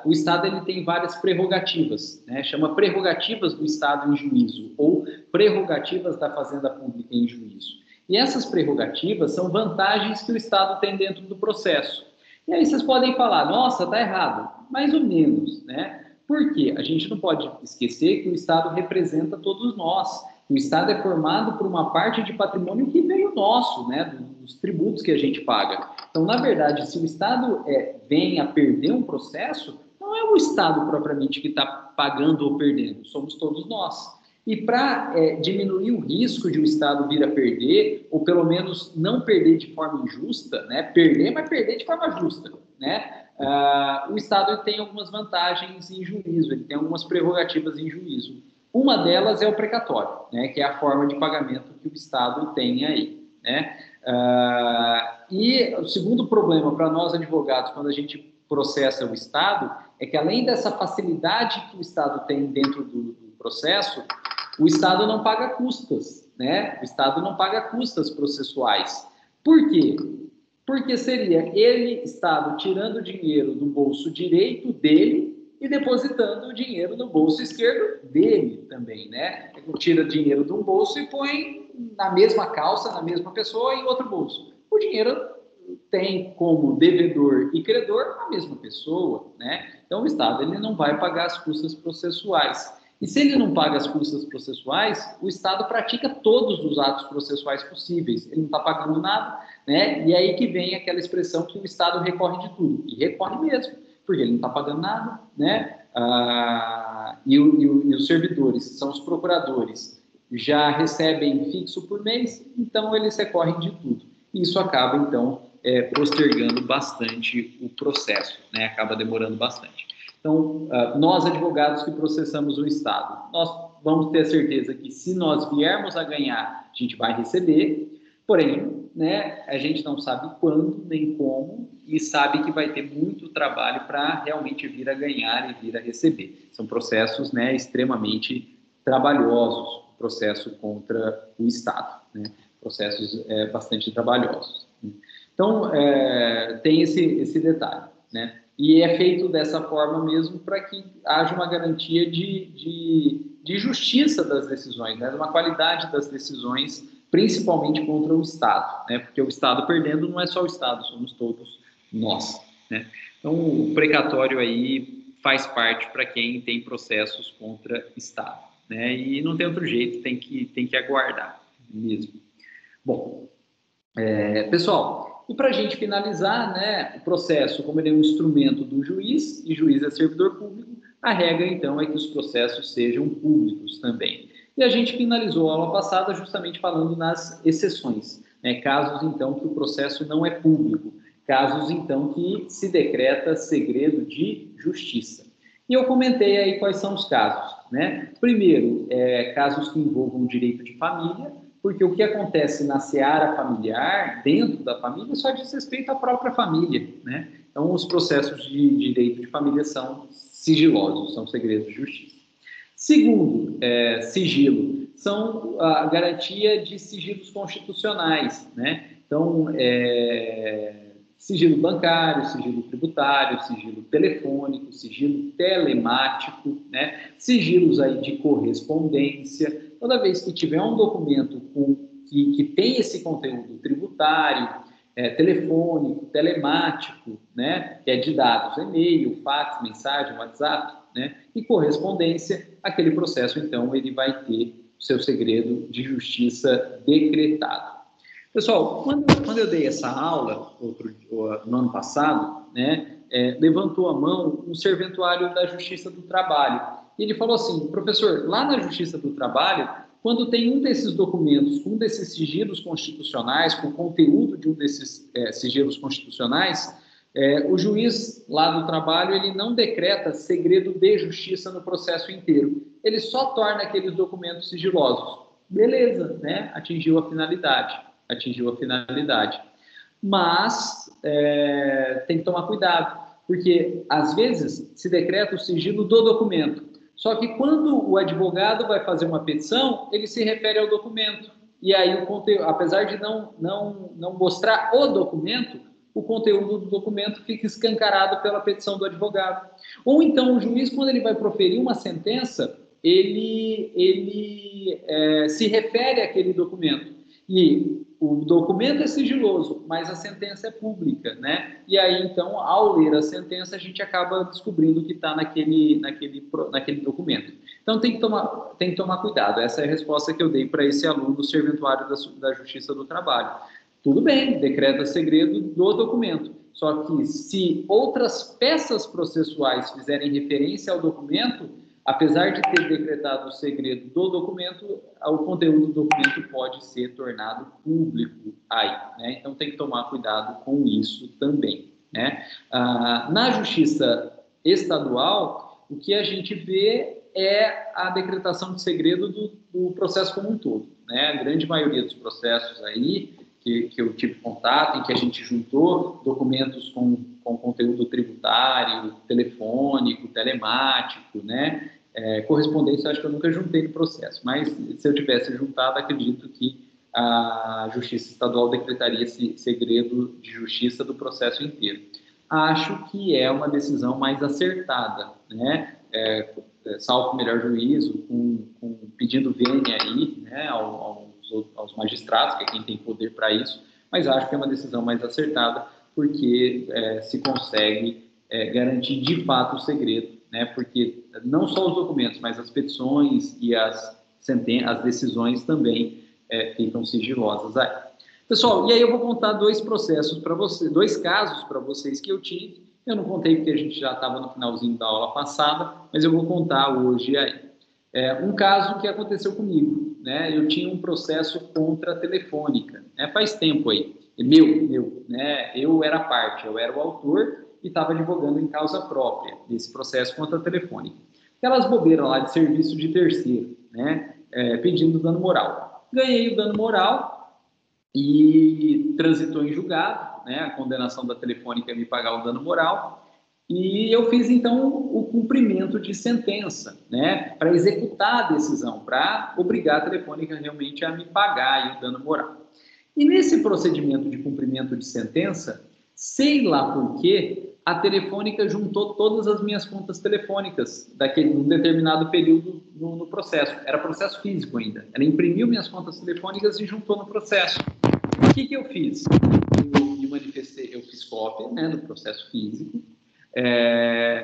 O Estado ele tem várias prerrogativas, né? Chama prerrogativas do Estado em juízo, ou prerrogativas da Fazenda Pública em juízo. E essas prerrogativas são vantagens que o Estado tem dentro do processo. E aí vocês podem falar, nossa, está errado. Mais ou menos, né? Por quê? A gente não pode esquecer que o Estado representa todos nós. O Estado é formado por uma parte de patrimônio que veio nosso, né, dos tributos que a gente paga. Então, na verdade, se o Estado vem a perder um processo, não é o Estado propriamente que está pagando ou perdendo, somos todos nós. E para diminuir o risco de o Estado vir a perder, ou pelo menos não perder de forma injusta, né, perder, mas perder de forma justa, né, o Estado tem algumas vantagens em juízo, ele tem algumas prerrogativas em juízo. Uma delas é o precatório, né, que é a forma de pagamento que o Estado tem aí. Né? E o segundo problema para nós advogados, quando a gente processa o Estado, é que além dessa facilidade que o Estado tem dentro do processo, o Estado não paga custas, né? O Estado não paga custas processuais. Por quê? Porque seria ele, Estado, tirando dinheiro do bolso direito dele e depositando o dinheiro no bolso esquerdo dele também, né? Ele tira dinheiro de um bolso e põe na mesma calça, na mesma pessoa, em outro bolso. O dinheiro tem como devedor e credor a mesma pessoa, né? Então, o Estado ele não vai pagar as custas processuais. E se ele não paga as custas processuais, o Estado pratica todos os atos processuais possíveis. Ele não está pagando nada, né? E aí que vem aquela expressão que o Estado recorre de tudo. E recorre mesmo, porque ele não está pagando nada, né? E os servidores, são os procuradores, já recebem fixo por mês, então eles recorrem de tudo. E isso acaba, então, postergando bastante o processo, né? Acaba demorando bastante. Então, nós advogados que processamos o Estado, nós vamos ter a certeza que se nós viermos a ganhar, a gente vai receber, porém, né, a gente não sabe quando nem como e sabe que vai ter muito trabalho para realmente vir a ganhar e vir a receber. São processos, né, extremamente trabalhosos, o processo contra o Estado, né, processos bastante trabalhosos. Então, tem esse detalhe, né? E é feito dessa forma mesmo para que haja uma garantia de justiça das decisões, né? Uma qualidade das decisões, principalmente contra o Estado, né? Porque o Estado perdendo não é só o Estado, somos todos nós, né? Então, o precatório aí faz parte para quem tem processos contra Estado, né? E não tem outro jeito, tem que aguardar mesmo. Bom, pessoal... E para a gente finalizar, né, o processo, como ele é um instrumento do juiz, e juiz é servidor público, a regra, então, é que os processos sejam públicos também. E a gente finalizou a aula passada justamente falando nas exceções, né, casos, então, que o processo não é público, casos, então, que se decreta segredo de justiça. E eu comentei aí quais são os casos, né? Primeiro, casos que envolvam direito de família, porque o que acontece na seara familiar, dentro da família, só diz respeito à própria família, né? Então, os processos de direito de família são sigilosos, são segredos de justiça. Segundo, sigilo, são a garantia de sigilos constitucionais, né? Então, sigilo bancário, sigilo tributário, sigilo telefônico, sigilo telemático, né? Sigilos aí de correspondência. Toda vez que tiver um documento que tem esse conteúdo tributário, telefônico, telemático, né, que é de dados, e-mail, fax, mensagem, WhatsApp, né, e correspondência, aquele processo, então, ele vai ter o seu segredo de justiça decretado. Pessoal, quando eu dei essa aula, no ano passado, né, levantou a mão um serventuário da Justiça do Trabalho. E ele falou assim, professor, lá na Justiça do Trabalho, quando tem um desses documentos, um desses sigilos constitucionais, com conteúdo de um desses sigilos constitucionais, o juiz lá do trabalho, ele não decreta segredo de justiça no processo inteiro. Ele só torna aqueles documentos sigilosos. Beleza, né? Atingiu a finalidade. Mas tem que tomar cuidado, porque às vezes se decreta o sigilo do documento. Só que quando o advogado vai fazer uma petição, ele se refere ao documento. E aí, apesar de não mostrar o documento, o conteúdo do documento fica escancarado pela petição do advogado. Ou então, o juiz, quando ele vai proferir uma sentença, ele se refere àquele documento. E o documento é sigiloso, mas a sentença é pública, né? E aí, então, ao ler a sentença, a gente acaba descobrindo o que está naquele documento. Então, tem que tomar cuidado. Essa é a resposta que eu dei para esse aluno do serventuário da Justiça do Trabalho. Tudo bem, decreta segredo do documento. Só que se outras peças processuais fizerem referência ao documento, apesar de ter decretado o segredo do documento, o conteúdo do documento pode ser tornado público aí, né? Então tem que tomar cuidado com isso também, né? Na Justiça Estadual, o que a gente vê é a decretação de segredo do processo como um todo, né? A grande maioria dos processos aí que eu tive contato, em que a gente juntou documentos com conteúdo tributário, telefônico, telemático, né? Correspondência, eu acho que eu nunca juntei no processo, mas se eu tivesse juntado, acredito que a Justiça Estadual decretaria esse segredo de justiça do processo inteiro. Acho que é uma decisão mais acertada, né? Salvo o melhor juízo, pedindo vênia aí, né, aos magistrados, que é quem tem poder para isso, mas acho que é uma decisão mais acertada, porque se consegue garantir de fato o segredo, né, porque não só os documentos, mas as petições e as decisões também ficam sigilosas aí. Pessoal, e aí eu vou contar dois casos para vocês que eu tive. Eu não contei porque a gente já estava no finalzinho da aula passada, mas eu vou contar hoje aí. Um caso que aconteceu comigo, né? Eu tinha um processo contra a Telefônica, né? Faz tempo aí, meu, né? Eu era parte, eu era o autor e estava advogando em causa própria desse processo contra a Telefônica. Aquelas bobeiras lá de serviço de terceiro, né? Pedindo dano moral. Ganhei o dano moral e transitou em julgado, né? A condenação da Telefônica é me pagar o dano moral. E eu fiz, então, o cumprimento de sentença, né, para executar a decisão, para obrigar a Telefônica realmente a me pagar o dano moral. E nesse procedimento de cumprimento de sentença, sei lá por quê, a Telefônica juntou todas as minhas contas telefônicas num determinado período no processo. Era processo físico ainda. Ela imprimiu minhas contas telefônicas e juntou no processo. O que eu fiz? Eu me manifestei, eu fiz cópia, né, no processo físico.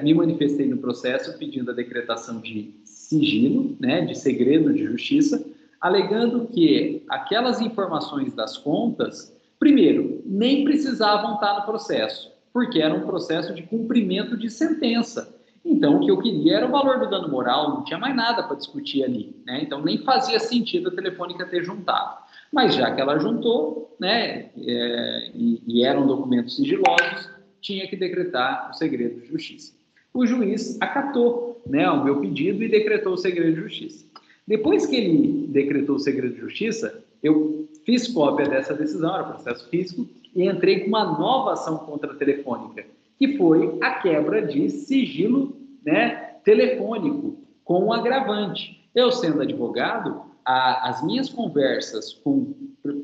Me manifestei no processo pedindo a decretação de sigilo, né, de segredo de justiça, alegando que aquelas informações das contas, primeiro, nem precisavam estar no processo, porque era um processo de cumprimento de sentença. Então, o que eu queria era o valor do dano moral, não tinha mais nada para discutir ali, né? Então, nem fazia sentido a Telefônica ter juntado. Mas já que ela juntou, né, e eram documentos sigilosos, tinha que decretar o segredo de justiça. O juiz acatou, né, o meu pedido e decretou o segredo de justiça. Depois que ele decretou o segredo de justiça, eu fiz cópia dessa decisão, era processo físico, e entrei com uma nova ação contra a Telefônica, que foi a quebra de sigilo, né, telefônico, com um agravante. Eu, sendo advogado, as minhas conversas com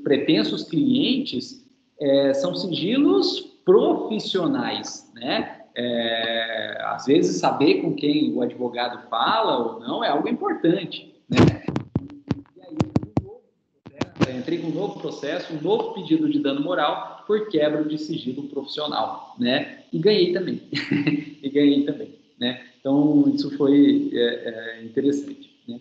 pretensos clientes são sigilos profissionais, né? Às vezes saber com quem o advogado fala ou não é algo importante, né? E aí entrei com um novo processo, um novo pedido de dano moral por quebra de sigilo profissional, né? E ganhei também, né? Então isso foi interessante, né?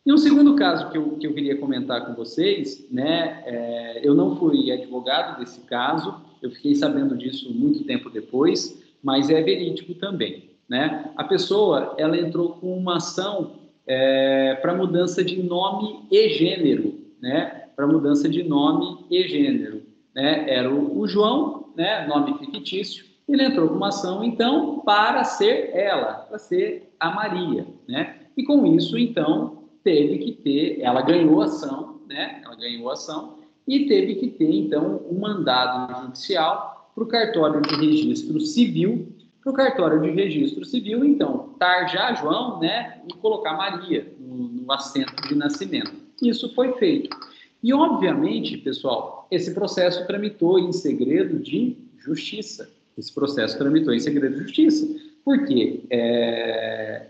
E um segundo caso que eu queria comentar com vocês, né? Eu não fui advogado desse caso, eu fiquei sabendo disso muito tempo depois, mas é verídico também, né? A pessoa, ela entrou com uma ação para mudança de nome e gênero, né? Para mudança de nome e gênero, né? Era o João, né? Nome fictício. Ele entrou com uma ação, então, para ser ela, para ser a Maria, né? E com isso, então, teve que ter, ela ganhou a ação, né? Ela ganhou a ação e teve que ter, então, um mandado judicial para o cartório de registro civil, então, tarjar João, né? E colocar Maria no assento de nascimento. Isso foi feito. E, obviamente, pessoal, esse processo tramitou em segredo de justiça. Porque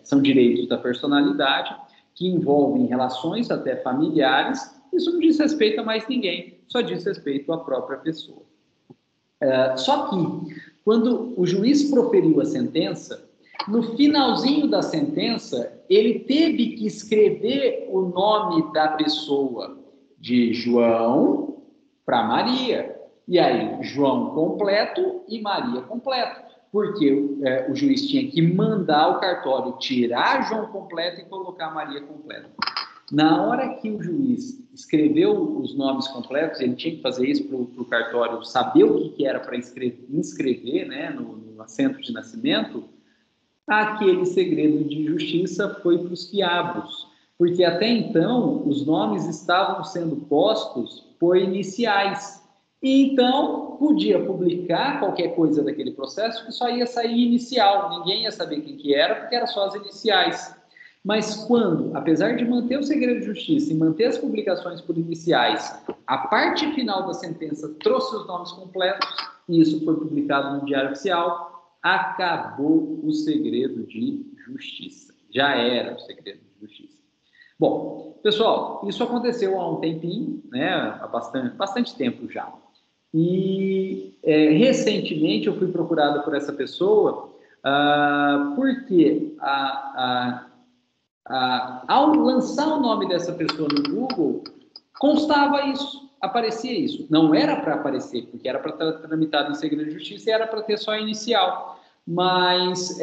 são direitos da personalidade que envolvem relações até familiares. Isso não diz respeito a mais ninguém, só diz respeito à própria pessoa. Só que, quando o juiz proferiu a sentença, no finalzinho da sentença, ele teve que escrever o nome da pessoa de João para Maria. E aí, João completo e Maria completo. Porque o juiz tinha que mandar o cartório tirar João completo e colocar Maria completa. Na hora que o juiz escreveu os nomes completos, ele tinha que fazer isso para o cartório saber o que era para inscrever, né, no assento de nascimento, aquele segredo de justiça foi para os quiabos. Porque até então, os nomes estavam sendo postos por iniciais. E então podia publicar qualquer coisa daquele processo que só ia sair inicial, ninguém ia saber quem que era, porque era só as iniciais. Mas quando, apesar de manter o segredo de justiça e manter as publicações por iniciais, a parte final da sentença trouxe os nomes completos, e isso foi publicado no Diário Oficial, acabou o segredo de justiça. Já era o segredo de justiça. Bom, pessoal, isso aconteceu há um tempinho, né, há bastante tempo já. E recentemente eu fui procurado por essa pessoa porque ao lançar o nome dessa pessoa no Google, constava isso, aparecia isso. Não era para aparecer, porque era para estar tramitado em segredo de justiça e era para ter só a inicial. Mas,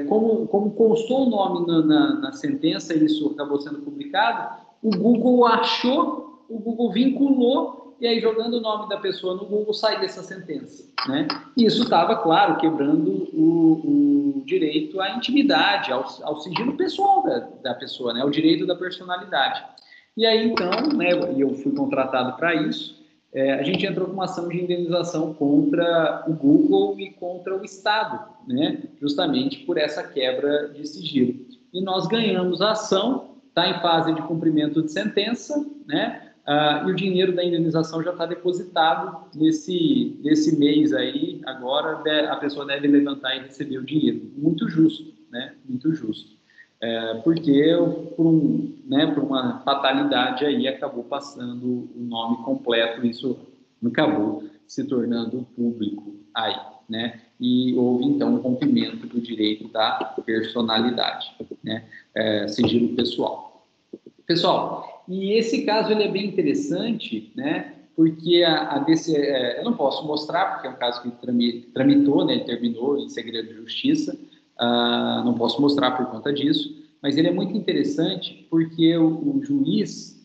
como constou o nome na sentença e isso acabou sendo publicado, o Google achou, o Google vinculou, e aí jogando o nome da pessoa no Google saía essa sentença, né? E isso estava, claro, quebrando o direito à intimidade, ao sigilo pessoal da pessoa, né? O direito da personalidade. E aí, então, né, e eu fui contratado para isso, a gente entrou com uma ação de indenização contra o Google e contra o Estado, né? Justamente por essa quebra de sigilo. E nós ganhamos a ação, está em fase de cumprimento de sentença, né? E o dinheiro da indenização já está depositado nesse mês aí, agora a pessoa deve levantar e receber o dinheiro. Muito justo, né? Muito justo. Porque por uma fatalidade aí acabou passando o nome completo, isso acabou se tornando público aí, né? E houve então um rompimento do direito da personalidade, né? Sigilo pessoal. Pessoal, e esse caso ele é bem interessante, né? Porque eu não posso mostrar, porque é um caso que tramitou, né? Ele terminou em segredo de justiça. Não posso mostrar por conta disso, mas ele é muito interessante porque o juiz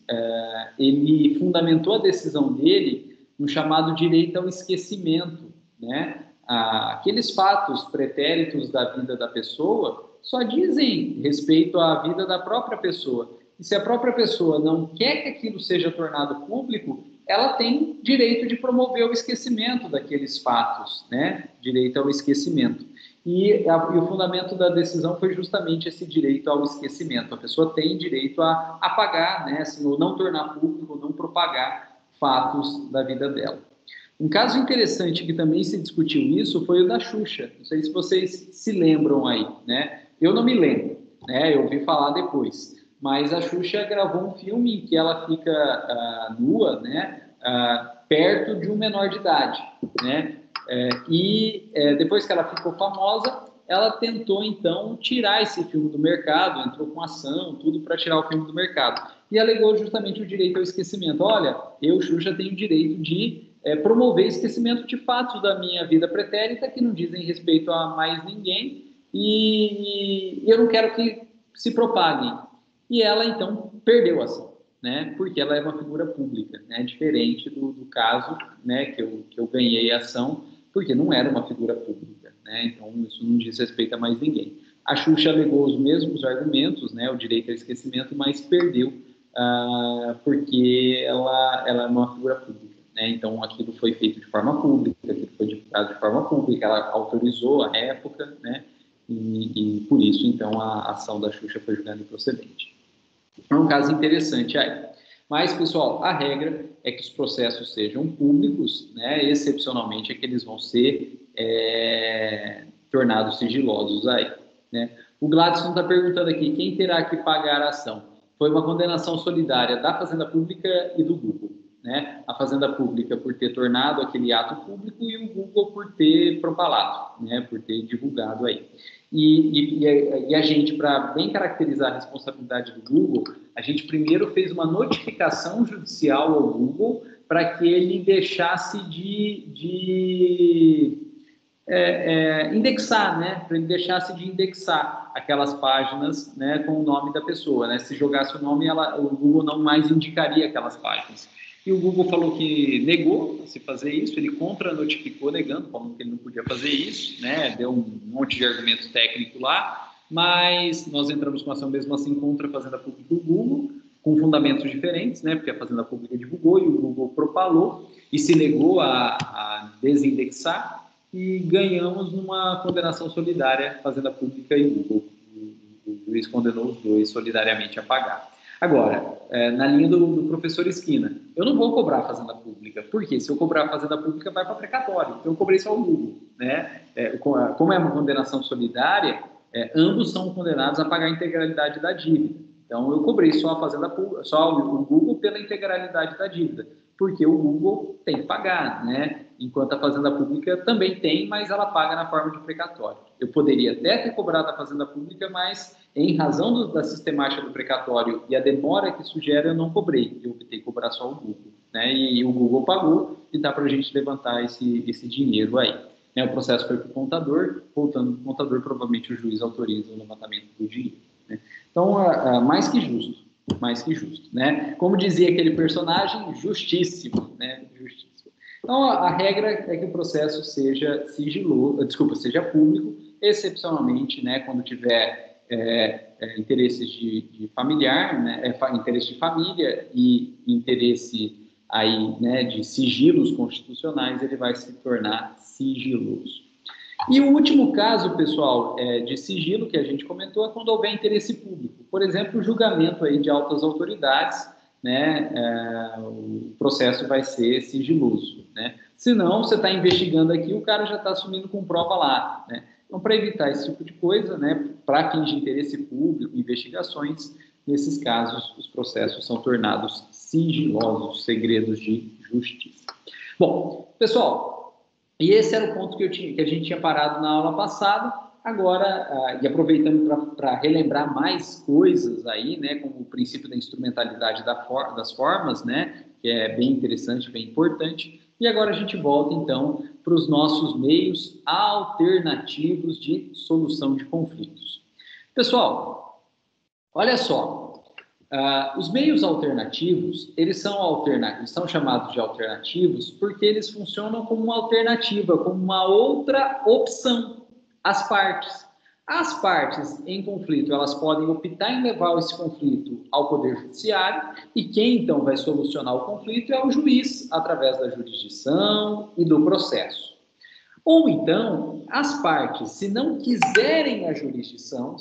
ele fundamentou a decisão dele no chamado direito ao esquecimento, né? Aqueles fatos pretéritos da vida da pessoa só dizem respeito à vida da própria pessoa. E se a própria pessoa não quer que aquilo seja tornado público, ela tem direito de promover o esquecimento daqueles fatos, né? Direito ao esquecimento. E o fundamento da decisão foi justamente esse direito ao esquecimento. A pessoa tem direito a apagar, né? Assim, ou não tornar público, ou não propagar fatos da vida dela. Um caso interessante que também se discutiu isso foi o da Xuxa. Não sei se vocês se lembram aí, né? Eu não me lembro, né? Eu ouvi falar depois. Mas a Xuxa gravou um filme em que ela fica nua, né? Perto de um menor de idade, né? Depois que ela ficou famosa, ela tentou, então, tirar esse filme do mercado, entrou com ação, tudo para tirar o filme do mercado. E alegou justamente o direito ao esquecimento. Olha, eu, Xuxa, tenho o direito de promover esquecimento de fatos da minha vida pretérita que não dizem respeito a mais ninguém e eu não quero que se propaguem. E ela, então, perdeu a ação, né? Porque ela é uma figura pública, né? Diferente do caso, né, que eu ganhei a ação, porque não era uma figura pública, né? Então, isso não diz respeito a mais ninguém. A Xuxa alegou os mesmos argumentos, né? O direito ao esquecimento, mas perdeu porque ela é uma figura pública, né? Então, aquilo foi feito de forma pública, aquilo foi divulgado de forma pública, ela autorizou à época, né? E por isso, então, a ação da Xuxa foi julgada improcedente. É um caso interessante aí. Mas, pessoal, a regra é que os processos sejam públicos, né? Excepcionalmente é que eles vão ser tornados sigilosos aí, né? O Gladson está perguntando aqui, quem terá que pagar a ação? Foi uma condenação solidária da Fazenda Pública e do Google, né? A Fazenda Pública por ter tornado aquele ato público e o Google por ter propalado, né? Por ter divulgado aí. E a gente, para bem caracterizar a responsabilidade do Google, a gente primeiro fez uma notificação judicial ao Google para que ele deixasse de indexar, né? Para ele deixasse de indexar aquelas páginas, né, com o nome da pessoa, né? Se jogasse o nome, o Google não mais indicaria aquelas páginas. E o Google falou que negou se fazer isso, ele contra-notificou negando, falando que ele não podia fazer isso, né? Deu um monte de argumento técnico lá, mas nós entramos com ação mesmo assim contra a Fazenda Pública do Google, com fundamentos diferentes, né? Porque a Fazenda Pública divulgou e o Google propalou, e se negou a desindexar, e ganhamos numa condenação solidária, Fazenda Pública e Google. O juiz condenou os dois solidariamente a pagar. Agora, na linha do professor Esquina, eu não vou cobrar a Fazenda Pública, porque se eu cobrar a Fazenda Pública vai para precatório, então eu cobrei só o Google, né? Como é uma condenação solidária, ambos são condenados a pagar a integralidade da dívida. Então eu cobrei só a Fazenda Pública, só o Google pela integralidade da dívida, porque o Google tem que pagar, né? Enquanto a Fazenda Pública também tem, mas ela paga na forma de precatório. Eu poderia até ter cobrado a Fazenda Pública, mas em razão da sistemática do precatório e a demora que isso gera, eu não cobrei. Eu optei cobrar só o Google, né? E o Google pagou e dá para a gente levantar esse dinheiro aí. O processo foi para o contador, voltando para o contador, provavelmente o juiz autoriza o levantamento do dinheiro, né? Então, mais que justo, né? Como dizia aquele personagem, justíssimo, né? Justíssimo. Então, a regra é que o processo seja seja público, excepcionalmente, né, quando tiver interesses de familiar, né, interesse de família e interesse aí, né, de sigilos constitucionais, ele vai se tornar sigiloso. E o último caso, pessoal, de sigilo que a gente comentou é quando houver interesse público. Por exemplo, o julgamento aí de altas autoridades, né, o processo vai ser sigiloso, né? Se não, você está investigando aqui, o cara já está assumindo com prova lá, né? Então, para evitar esse tipo de coisa, né, para fins de interesse público, investigações, nesses casos, os processos são tornados sigilosos, segredos de justiça. Bom, pessoal, e esse era o ponto que a gente tinha parado na aula passada. Agora, e aproveitando para relembrar mais coisas aí, né, como o princípio da instrumentalidade das formas, né, que é bem interessante, bem importante. E agora a gente volta, então, para os nossos meios alternativos de solução de conflitos. Pessoal, olha só, os meios alternativos, eles são chamados de alternativos porque eles funcionam como uma alternativa, como uma outra opção. As partes em conflito, elas podem optar em levar esse conflito ao Poder Judiciário, e quem então vai solucionar o conflito é o juiz, através da jurisdição e do processo. Ou então, as partes, se não quiserem a jurisdição,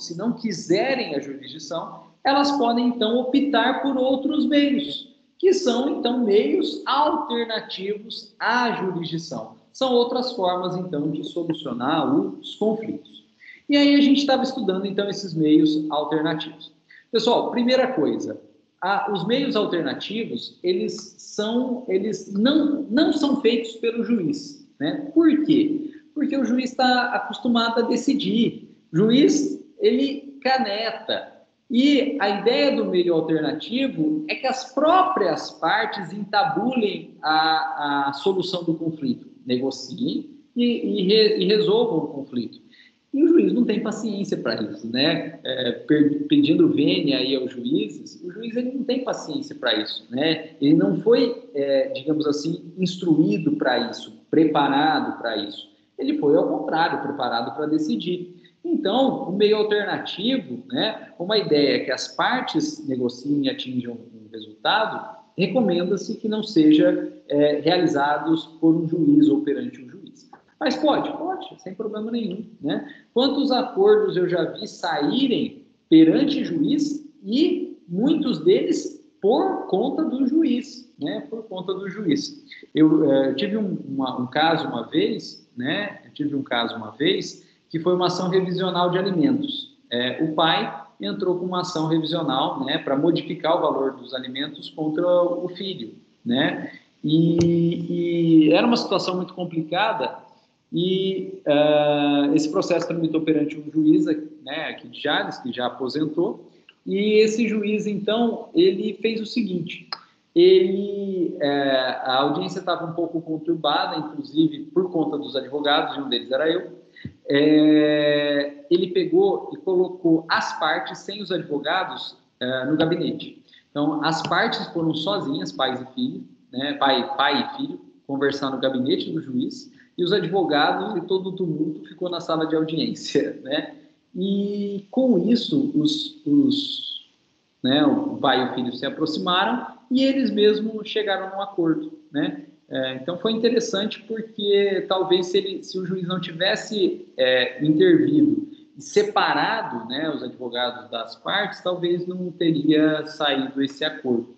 elas podem então optar por outros meios, que são então meios alternativos à jurisdição. São outras formas então de solucionar os conflitos. E aí a gente estava estudando, então, esses meios alternativos. Pessoal, primeira coisa, os meios alternativos, eles não são feitos pelo juiz, né? Por quê? Porque o juiz está acostumado a decidir. O juiz, ele caneta. E a ideia do meio alternativo é que as próprias partes entabulem a solução do conflito, negociem e resolvam o conflito. E o juiz não tem paciência para isso, né? Pedindo vênia aí aos juízes, o juiz ele não tem paciência para isso, né? Ele não foi, digamos assim, instruído para isso, preparado para isso. Ele foi, ao contrário, preparado para decidir. Então, o meio alternativo, né, uma ideia é que as partes negociem e atinjam um resultado, recomenda-se que não seja realizados por um juiz ou perante um juiz. Mas pode, sem problema nenhum, né? Quantos acordos eu já vi saírem perante juiz e muitos deles por conta do juiz, né? Por conta do juiz. Eu tive um caso uma vez, né? Que foi uma ação revisional de alimentos. O pai entrou com uma ação revisional, né? Para modificar o valor dos alimentos contra o filho, né? E era uma situação muito complicada. E esse processo tramitou perante um juiz, né, aqui de Jales, que já aposentou, e esse juiz, então, ele fez o seguinte, a audiência estava um pouco conturbada, inclusive por conta dos advogados, e um deles era eu, ele pegou e colocou as partes sem os advogados no gabinete. Então, as partes foram sozinhas, pais e filho, né, pai e filho, conversar no gabinete do juiz, e os advogados e todo o tumulto ficou na sala de audiência, né? E com isso, o pai e o filho se aproximaram e eles mesmos chegaram a um acordo, né? Então, foi interessante porque talvez se o juiz não tivesse intervido e separado, né, os advogados das partes, talvez não teria saído esse acordo.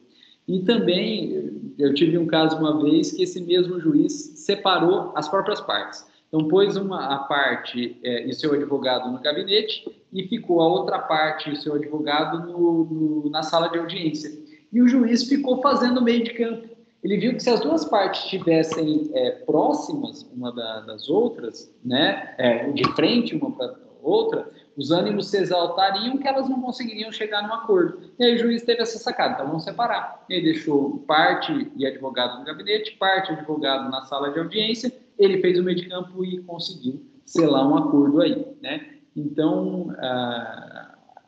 E também, eu tive um caso uma vez que esse mesmo juiz separou as próprias partes. Então, pôs a parte e seu advogado no gabinete e ficou a outra parte e seu advogado na sala de audiência. E o juiz ficou fazendo meio de campo. Ele viu que se as duas partes estivessem próximas uma das outras, né, de frente uma para a outra, os ânimos se exaltariam que elas não conseguiriam chegar num acordo. E aí o juiz teve essa sacada, então vamos separar. Ele deixou parte e advogado no gabinete, parte e advogado na sala de audiência, ele fez o meio de campo e conseguiu selar um acordo aí, né? Então,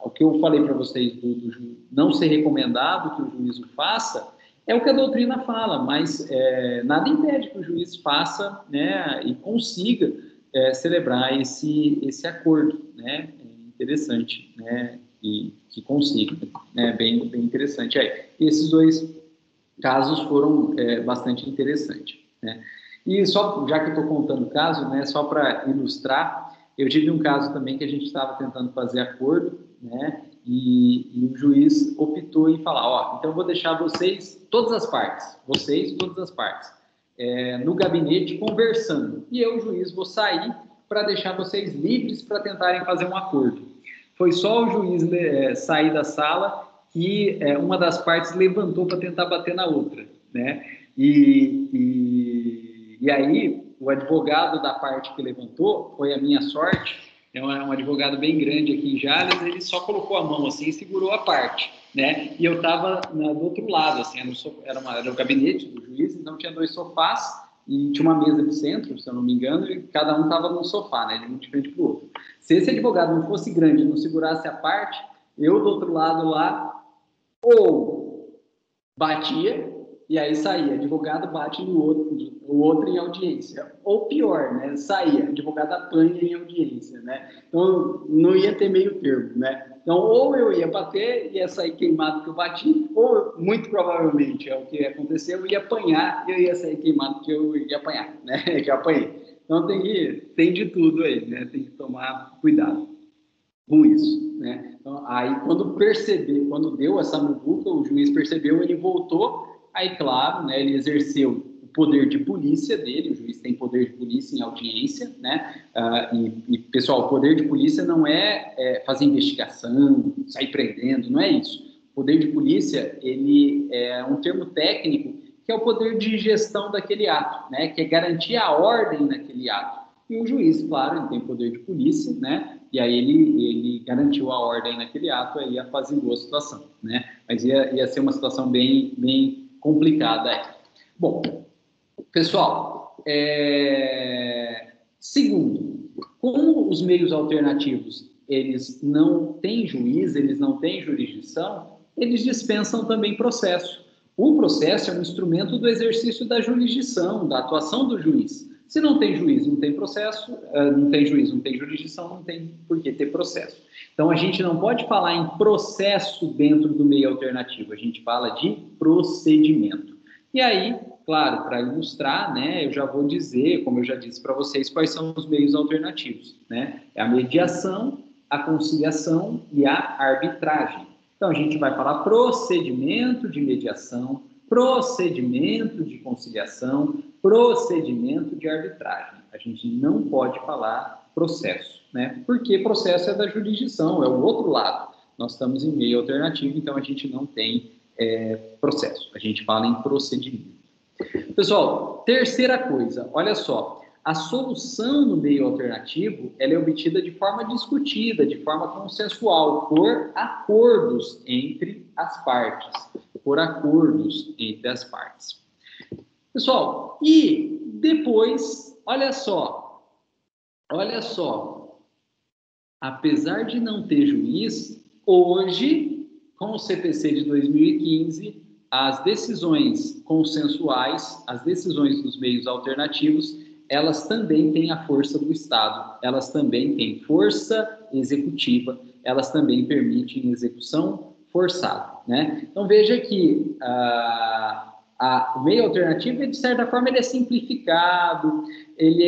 o que eu falei para vocês do não ser recomendado que o juiz o faça, é o que a doutrina fala, mas nada impede que o juiz faça, né, e consiga celebrar esse acordo, né? Interessante, né? Que consiga, né? Bem interessante. Esses dois casos foram bastante interessantes, né? E só, já que eu estou contando o caso, né, só para ilustrar, eu tive um caso também que a gente estava tentando fazer acordo, né? E o juiz optou em falar, então eu vou deixar vocês, todas as partes, no gabinete conversando. E eu, juiz, vou sair para deixar vocês livres para tentarem fazer um acordo. Foi só o juiz sair da sala que uma das partes levantou para tentar bater na outra, né? E aí, o advogado da parte que levantou, foi a minha sorte, é um advogado bem grande aqui em Jales, ele só colocou a mão assim e segurou a parte, né? E eu estava do outro lado, assim, era o gabinete do juiz, então tinha 2 sofás e tinha uma mesa de centro, se eu não me engano, e cada um estava num sofá, né? De um de frente para o outro. Se esse advogado não fosse grande, não segurasse a parte, eu do outro lado lá, ou batia, e aí saía, advogado bate no outro, o outro em audiência. Ou pior, né? Saía, advogado apanha em audiência, né? Então, não ia ter meio termo, né? Então, ou eu ia bater, ia sair queimado que eu bati, ou, muito provavelmente, é o que aconteceu, eu ia apanhar e eu ia sair queimado que eu ia apanhar, né? Que eu apanhei. Então, tem de tudo aí, né? Tem que tomar cuidado com isso, né? Então, aí, quando deu essa muvuca, o juiz percebeu, ele voltou. Aí, claro, né, ele exerceu o poder de polícia dele, o juiz tem poder de polícia em audiência, né? Pessoal, o poder de polícia não é fazer investigação, sair prendendo, não é isso. O poder de polícia, ele é um termo técnico que é o poder de gestão daquele ato, né? Que é garantir a ordem naquele ato. E o juiz, claro, ele tem poder de polícia, né? E aí ele garantiu a ordem naquele ato, aí apaziguou a situação, né? Mas ia ser uma situação bem complicada aí. Bom, pessoal, segundo, como os meios alternativos, eles não têm juiz, eles não têm jurisdição, eles dispensam também processo. O processo é um instrumento do exercício da jurisdição, da atuação do juiz. Se não tem juiz, não tem processo, não tem juiz, não tem jurisdição, não tem por que ter processo. Então, a gente não pode falar em processo dentro do meio alternativo, a gente fala de procedimento. E aí, claro, para ilustrar, né, eu já vou dizer, como eu já disse para vocês, quais são os meios alternativos, né? É a mediação, a conciliação e a arbitragem. Então, a gente vai falar procedimento de mediação, procedimento de conciliação, procedimento de arbitragem. A gente não pode falar processo, né? Porque processo é da jurisdição, é o outro lado. Nós estamos em meio alternativo, então a gente não tem processo. A gente fala em procedimento. Pessoal, terceira coisa, olha só. A solução no meio alternativo, ela é obtida de forma discutida, de forma consensual, por acordos entre as partes. Por acordos entre as partes. Pessoal, e depois, olha só, apesar de não ter juiz, hoje, com o CPC de 2015, as decisões consensuais, as decisões dos meios alternativos, elas também têm a força do Estado, elas também têm força executiva, elas também permitem execução forçada, né? Então, veja que o meio alternativo, de certa forma, ele é simplificado, ele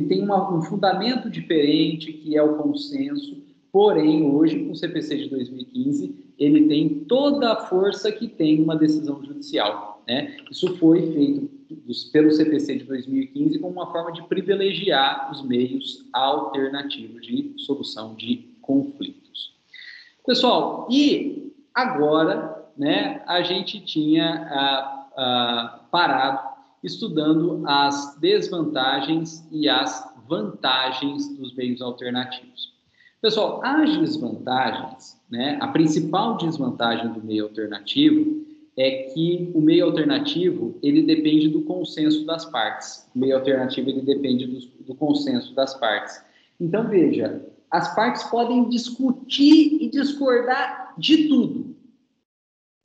tem um fundamento diferente, que é o consenso, porém, hoje, com o CPC de 2015, ele tem toda a força que tem uma decisão judicial, né? Isso foi feito pelo CPC de 2015 como uma forma de privilegiar os meios alternativos de solução de conflitos. Pessoal, e agora, né, a gente tinha parado estudando as desvantagens e as vantagens dos meios alternativos. Pessoal, as desvantagens, né, a principal desvantagem do meio alternativo é que o meio alternativo, ele depende do consenso das partes. O meio alternativo, ele depende do consenso das partes. Então, veja, as partes podem discutir e discordar de tudo,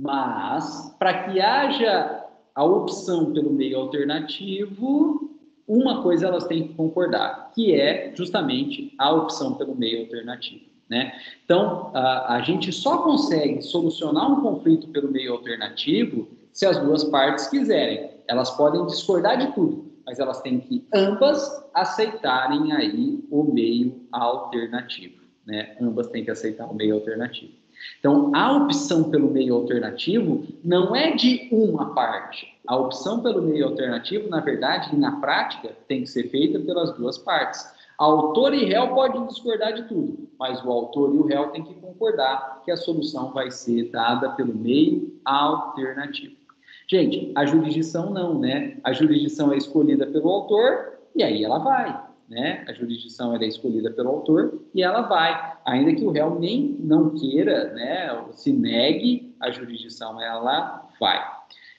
mas para que haja a opção pelo meio alternativo, uma coisa elas têm que concordar, que é justamente a opção pelo meio alternativo, né? Então, a gente só consegue solucionar um conflito pelo meio alternativo se as duas partes quiserem. Elas podem discordar de tudo, mas elas têm que ambas aceitarem aí o meio alternativo, né? Ambas têm que aceitar o meio alternativo. Então, a opção pelo meio alternativo não é de uma parte. A opção pelo meio alternativo, na verdade, e na prática, tem que ser feita pelas duas partes. Autor e réu podem discordar de tudo, mas o autor e o réu têm que concordar que a solução vai ser dada pelo meio alternativo. Gente, a jurisdição não, né? A jurisdição é escolhida pelo autor e aí ela vai, né? A jurisdição é escolhida pelo autor e ela vai. Ainda que o réu nem não queira, né, se negue, a jurisdição ela vai.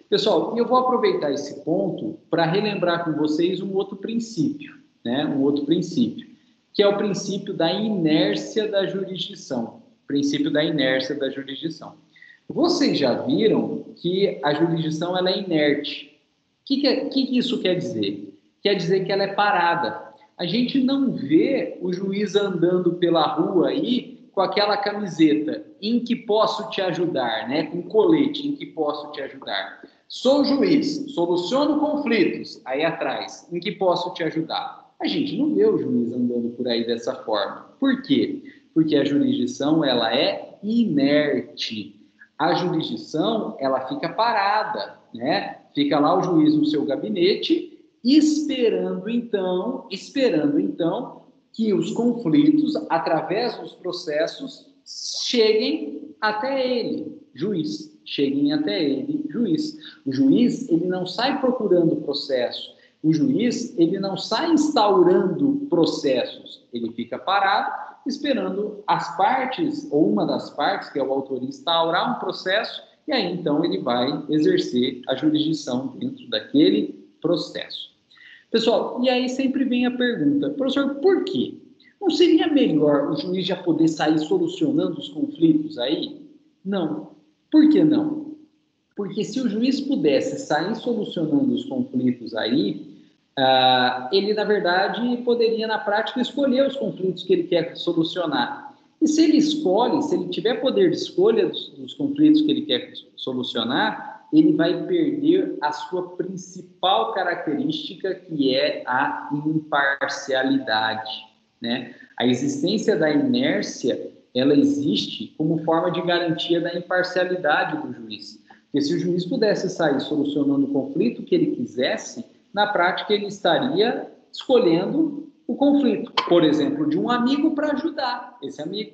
Pessoal, eu vou aproveitar esse ponto para relembrar com vocês um outro princípio, né? Um outro princípio, que é o princípio da inércia da jurisdição. Princípio da inércia da jurisdição. Vocês já viram que a jurisdição ela é inerte. O que isso quer dizer? Quer dizer que ela é parada. A gente não vê o juiz andando pela rua aí com aquela camiseta, em que posso te ajudar, né? Com colete, em que posso te ajudar. Sou juiz, soluciono conflitos, aí atrás, em que posso te ajudar. A gente não vê o juiz andando por aí dessa forma. Por quê? Porque a jurisdição ela é inerte. A jurisdição ela fica parada, né? Fica lá o juiz no seu gabinete, esperando então que os conflitos, através dos processos, cheguem até ele, juiz. Cheguem até ele, juiz. O juiz, ele não sai procurando processo. O juiz, ele não sai instaurando processos. Ele fica parado, esperando as partes, ou uma das partes, que é o autor, instaurar um processo, e aí, então, ele vai exercer a jurisdição dentro daquele processo. Pessoal, e aí sempre vem a pergunta, professor, por quê? Não seria melhor o juiz já poder sair solucionando os conflitos aí? Não. Por que não? Porque se o juiz pudesse sair solucionando os conflitos aí, ele, na verdade, poderia, na prática, escolher os conflitos que ele quer solucionar. E se ele escolhe, se ele tiver poder de escolha dos conflitos que ele quer solucionar, ele vai perder a sua principal característica, que é a imparcialidade, né? A existência da inércia, ela existe como forma de garantia da imparcialidade do juiz. Porque se o juiz pudesse sair solucionando o conflito que ele quisesse, na prática ele estaria escolhendo o conflito, por exemplo, de um amigo para ajudar esse amigo,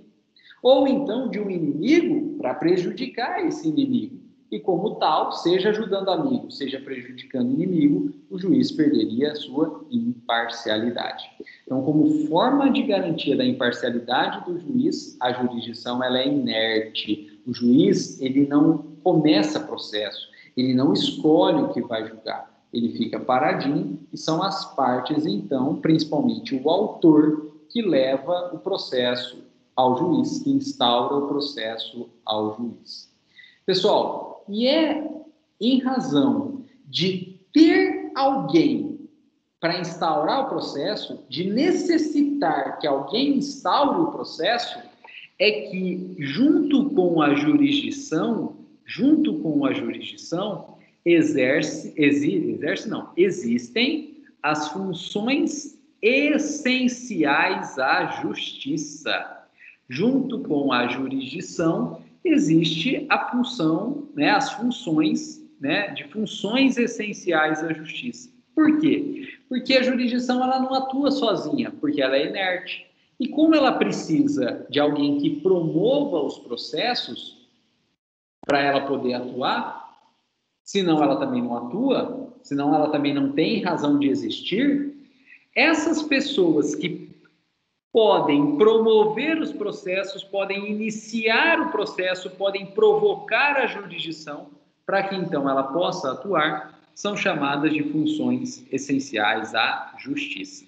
ou então de um inimigo para prejudicar esse inimigo. E como tal, seja ajudando amigo, seja prejudicando inimigo, o juiz perderia a sua imparcialidade. Então, como forma de garantia da imparcialidade do juiz, a jurisdição ela é inerte. O juiz, ele não começa processo, ele não escolhe o que vai julgar, ele fica paradinho e são as partes, então, principalmente o autor, que leva o processo ao juiz, que instaura o processo ao juiz. Pessoal, e é em razão de ter alguém para instaurar o processo, de necessitar que alguém instaure o processo, é que, junto com a jurisdição, junto com a jurisdição, existem as funções essenciais à justiça. Junto com a jurisdição, existe a função, né, as funções, né, de funções essenciais à justiça. Por quê? Porque a jurisdição ela não atua sozinha, porque ela é inerte. E como ela precisa de alguém que promova os processos para ela poder atuar, senão ela também não atua, senão ela também não tem razão de existir, essas pessoas que podem promover os processos, podem iniciar o processo, podem provocar a jurisdição para que então ela possa atuar, são chamadas de funções essenciais à justiça.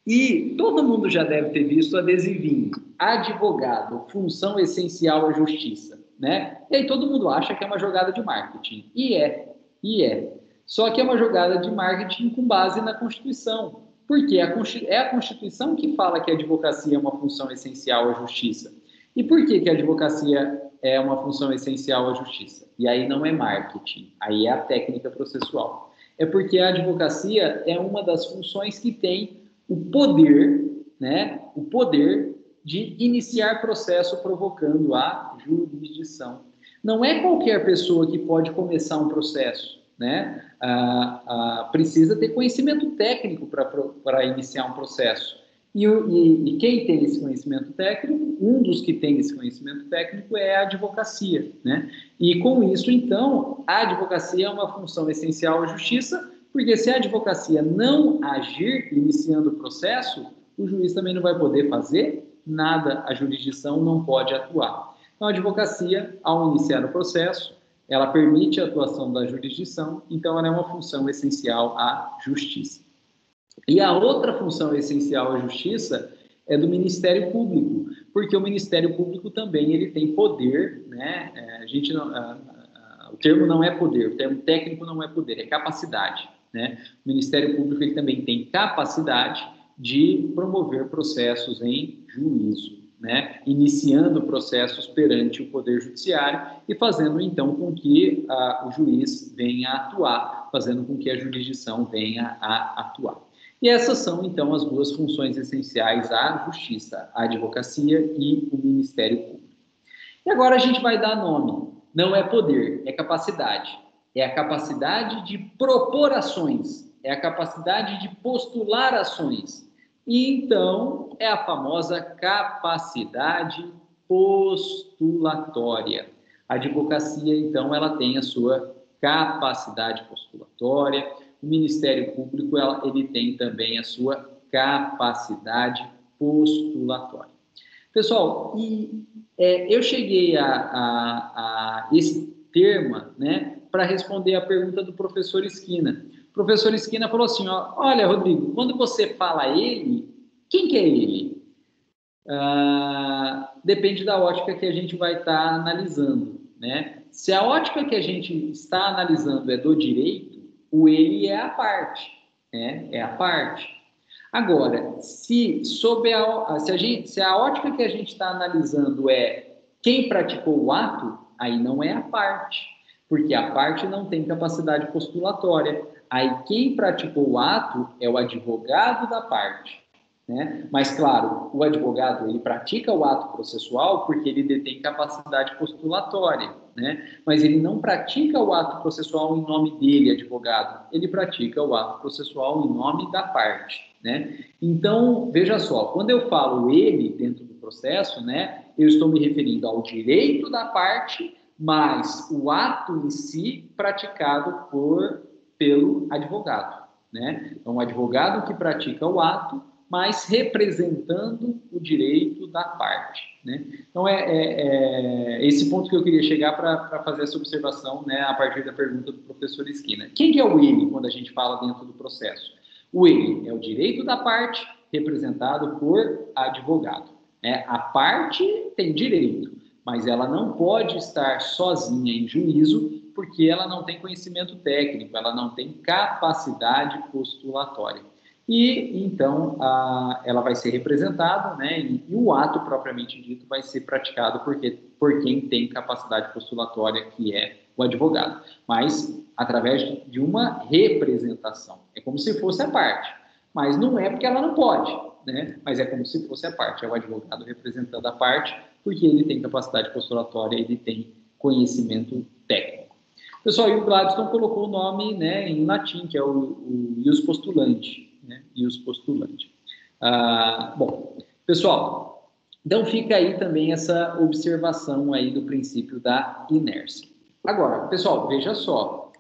E todo mundo já deve ter visto adesivinho, advogado, função essencial à justiça, né? E aí todo mundo acha que é uma jogada de marketing. E é. Só que é uma jogada de marketing com base na Constituição. Porque é a Constituição que fala que a advocacia é uma função essencial à justiça. E por que a advocacia é uma função essencial à justiça? E aí não é marketing, aí é a técnica processual. É porque a advocacia é uma das funções que tem o poder, né? O poder de iniciar processo provocando a jurisdição. Não é qualquer pessoa que pode começar um processo, né? Precisa ter conhecimento técnico para iniciar um processo. E quem tem esse conhecimento técnico, um dos que tem esse conhecimento técnico é a advocacia, né? E com isso, então, a advocacia é uma função essencial à justiça, porque se a advocacia não agir iniciando o processo, o juiz também não vai poder fazer nada, a jurisdição não pode atuar. Então, a advocacia, ao iniciar o processo, ela permite a atuação da jurisdição, então ela é uma função essencial à justiça. E a outra função essencial à justiça é do Ministério Público, porque o Ministério Público também ele tem poder, né? O termo não é poder, o termo técnico não é poder, é capacidade, né? O Ministério Público ele também tem capacidade de promover processos em juízo, né? Iniciando processos perante o Poder Judiciário e fazendo, então, com que o juiz venha a atuar, fazendo com que a jurisdição venha a atuar. E essas são, então, as duas funções essenciais à justiça, a advocacia e o Ministério Público. E agora a gente vai dar nome. Não é poder, é capacidade. É a capacidade de propor ações, é a capacidade de postular ações. E, então, é a famosa capacidade postulatória. A advocacia, então, ela tem a sua capacidade postulatória. O Ministério Público ele tem também a sua capacidade postulatória. Pessoal, eu cheguei a esse termo, né, para responder a pergunta do professor Esquina. O professor Esquina falou assim, olha, Rodrigo, quando você fala ele, quem que é ele? Depende da ótica que a gente vai estar analisando, né? Se a ótica que a gente está analisando é do direito, o ele é a parte, né? É a parte. Agora, se a ótica que a gente está analisando é quem praticou o ato, aí não é a parte, porque a parte não tem capacidade postulatória. Aí quem praticou o ato é o advogado da parte, né? Mas, claro, o advogado ele pratica o ato processual porque ele detém capacidade postulatória, né? Mas ele não pratica o ato processual em nome dele, advogado. Ele pratica o ato processual em nome da parte, né? Então, veja só, quando eu falo ele dentro do processo, né, eu estou me referindo ao direito da parte, mas o ato em si praticado pelo advogado, né? Então, o advogado que pratica o ato, mas representando o direito da parte, né? Então, é esse ponto que eu queria chegar para fazer essa observação, né, a partir da pergunta do professor Esquina. Quem que é o ele quando a gente fala dentro do processo? O ele é o direito da parte representado por advogado, né? A parte tem direito, mas ela não pode estar sozinha em juízo porque ela não tem conhecimento técnico, ela não tem capacidade postulatória. E, então, ela vai ser representada, né, e o ato propriamente dito vai ser praticado porque por quem tem capacidade postulatória, que é o advogado, mas através de uma representação. É como se fosse a parte, mas não é porque ela não pode, né? Mas é como se fosse a parte, é o advogado representando a parte, porque ele tem capacidade postulatória, ele tem conhecimento técnico. Pessoal, e o Gladstone colocou o nome, né, em latim, que é o ius postulante, né? Ius postulante. Bom, pessoal, então fica aí também essa observação aí do princípio da inércia. Agora, pessoal, veja só,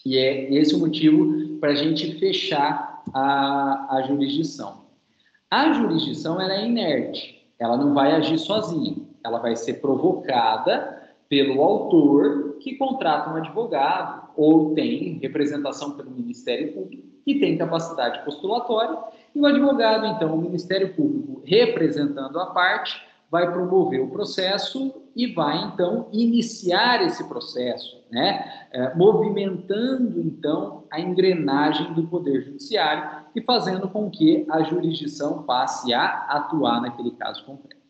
e é esse o motivo para a gente fechar a jurisdição. A jurisdição ela é inerte, ela não vai agir sozinha, ela vai ser provocada pelo autor que contrata um advogado ou tem representação pelo Ministério Público e tem capacidade postulatória, e o advogado, então, o Ministério Público, representando a parte, vai promover o processo e vai, então, iniciar esse processo, né? Movimentando, então, a engrenagem do Poder Judiciário e fazendo com que a jurisdição passe a atuar naquele caso concreto.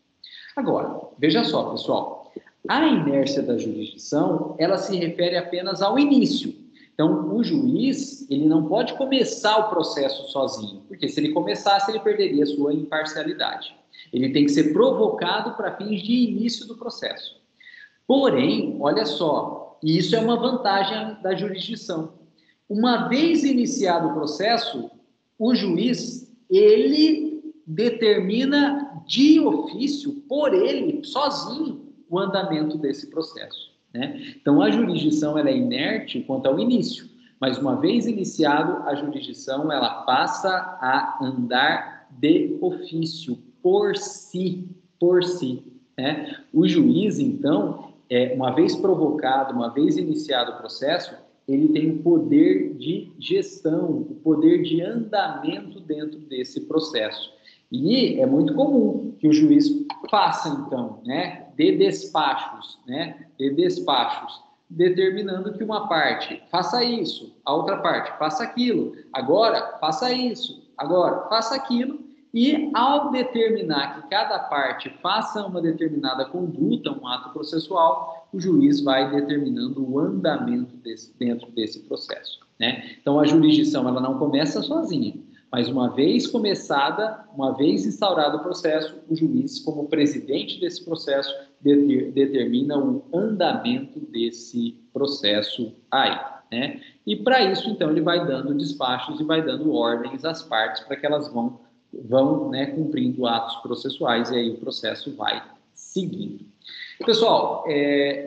Agora, veja só, pessoal, a inércia da jurisdição, ela se refere apenas ao início. Então, o juiz, ele não pode começar o processo sozinho, porque se ele começasse, ele perderia sua imparcialidade. Ele tem que ser provocado para fins de início do processo. Porém, olha só, e isso é uma vantagem da jurisdição. Uma vez iniciado o processo, o juiz, ele determina de ofício, por ele, sozinho, o andamento desse processo, né? Então, a jurisdição ela é inerte quanto ao início, mas uma vez iniciado, a jurisdição ela passa a andar de ofício, por si, né? O juiz, então, uma vez provocado, uma vez iniciado o processo, ele tem o poder de gestão, o poder de andamento dentro desse processo. E é muito comum que o juiz faça, então, né, de despachos, determinando que uma parte faça isso, a outra parte faça aquilo, agora faça isso, agora faça aquilo, e ao determinar que cada parte faça uma determinada conduta, um ato processual, o juiz vai determinando o andamento dentro desse processo, né? Então, a jurisdição ela não começa sozinha, mas uma vez começada, uma vez instaurado o processo, o juiz, como presidente desse processo, determina o andamento desse processo aí, né? E para isso, então, ele vai dando despachos e vai dando ordens às partes para que elas vão né, cumprindo atos processuais, e aí o processo vai seguindo. Pessoal,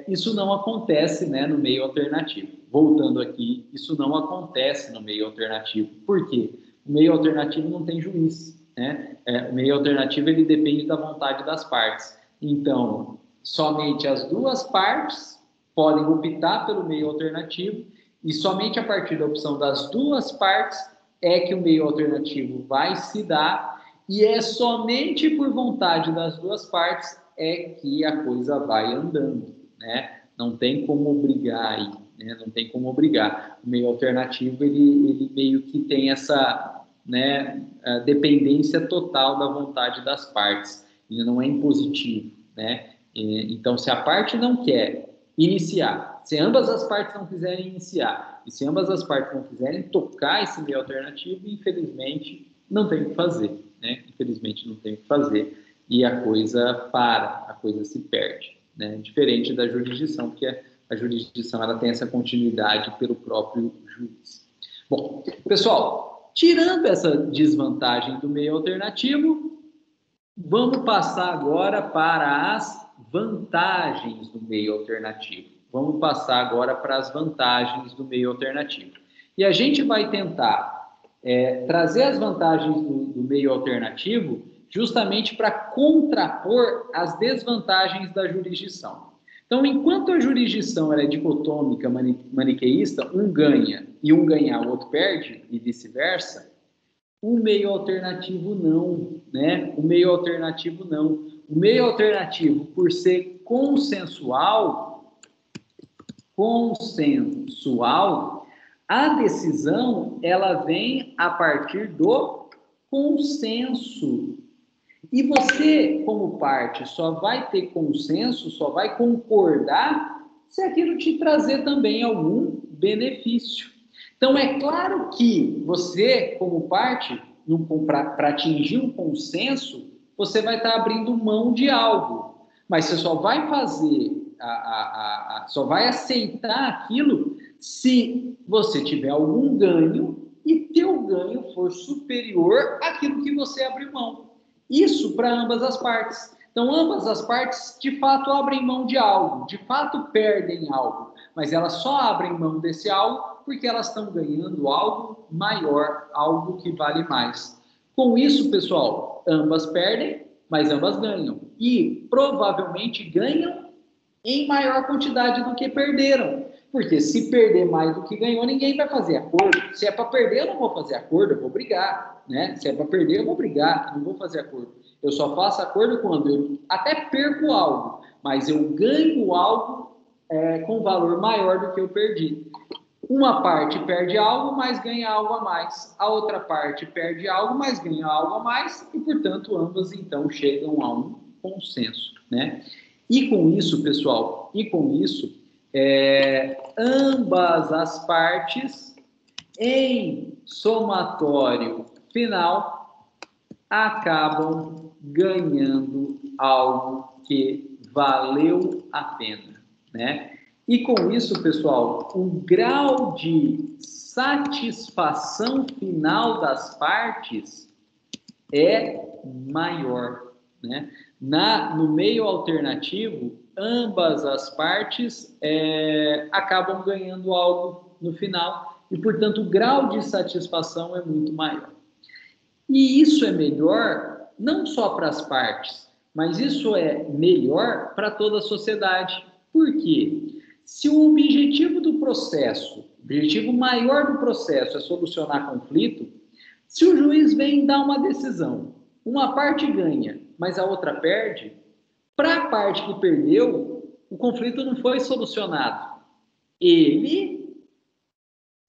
isso não acontece, né, no meio alternativo. Voltando aqui, isso não acontece no meio alternativo. Por quê? O meio alternativo não tem juiz, né? O meio alternativo ele depende da vontade das partes. Então, somente as duas partes podem optar pelo meio alternativo e somente a partir da opção das duas partes é que o meio alternativo vai se dar, e é somente por vontade das duas partes é que a coisa vai andando, né? Não tem como obrigar aí, né? Não tem como obrigar. O meio alternativo, ele meio que tem essa, né, dependência total da vontade das partes. Ele não é impositivo, né? Então, se a parte não quer iniciar, se ambas as partes não quiserem iniciar, e se ambas as partes não quiserem tocar esse meio alternativo, infelizmente, não tem o que fazer, né? Infelizmente, não tem o que fazer, e a coisa para, a coisa se perde, né? Diferente da jurisdição, porque a jurisdição ela tem essa continuidade pelo próprio juiz. Bom, pessoal, tirando essa desvantagem do meio alternativo, vamos passar agora para as vantagens do meio alternativo. Vamos passar agora para as vantagens do meio alternativo. E a gente vai tentar trazer as vantagens do meio alternativo justamente para contrapor as desvantagens da jurisdição. Então, enquanto a jurisdição ela é dicotômica, maniqueísta, um ganha e um ganhar, o outro perde, e vice-versa, o meio alternativo não, né? O meio alternativo não. O meio alternativo, por ser consensual, a decisão ela vem a partir do consenso. E você, como parte, só vai ter consenso, só vai concordar se aquilo te trazer também algum benefício. Então, é claro que você, como parte, para atingir um consenso, você vai estar abrindo mão de algo. Mas você só vai fazer, só vai aceitar aquilo se você tiver algum ganho e teu ganho for superior àquilo que você abriu mão. Isso para ambas as partes. Então, ambas as partes, de fato, abrem mão de algo, de fato, perdem algo, mas elas só abrem mão desse algo porque elas estão ganhando algo maior, algo que vale mais. Com isso, pessoal, ambas perdem, mas ambas ganham. E provavelmente ganham em maior quantidade do que perderam. Porque se perder mais do que ganhou, ninguém vai fazer acordo. Se é para perder, eu não vou fazer acordo, eu vou brigar. Né? Se é para perder, eu vou brigar, não vou fazer acordo. Eu só faço acordo quando eu até perco algo, mas eu ganho algo com valor maior do que eu perdi. Uma parte perde algo, mas ganha algo a mais. A outra parte perde algo, mas ganha algo a mais. E, portanto, ambas, então, chegam a um consenso. Né? E com isso, pessoal, ambas as partes, em somatório final, acabam ganhando algo que valeu a pena, né? E com isso, pessoal, o grau de satisfação final das partes é maior, né? No meio alternativo, ambas as partes acabam ganhando algo no final e, portanto, o grau de satisfação é muito maior. E isso é melhor não só para as partes, mas isso é melhor para toda a sociedade. Por quê? Se o objetivo do processo, o objetivo maior do processo é solucionar conflito, se o juiz vem dar uma decisão, uma parte ganha, mas a outra perde, para a parte que perdeu, o conflito não foi solucionado. Ele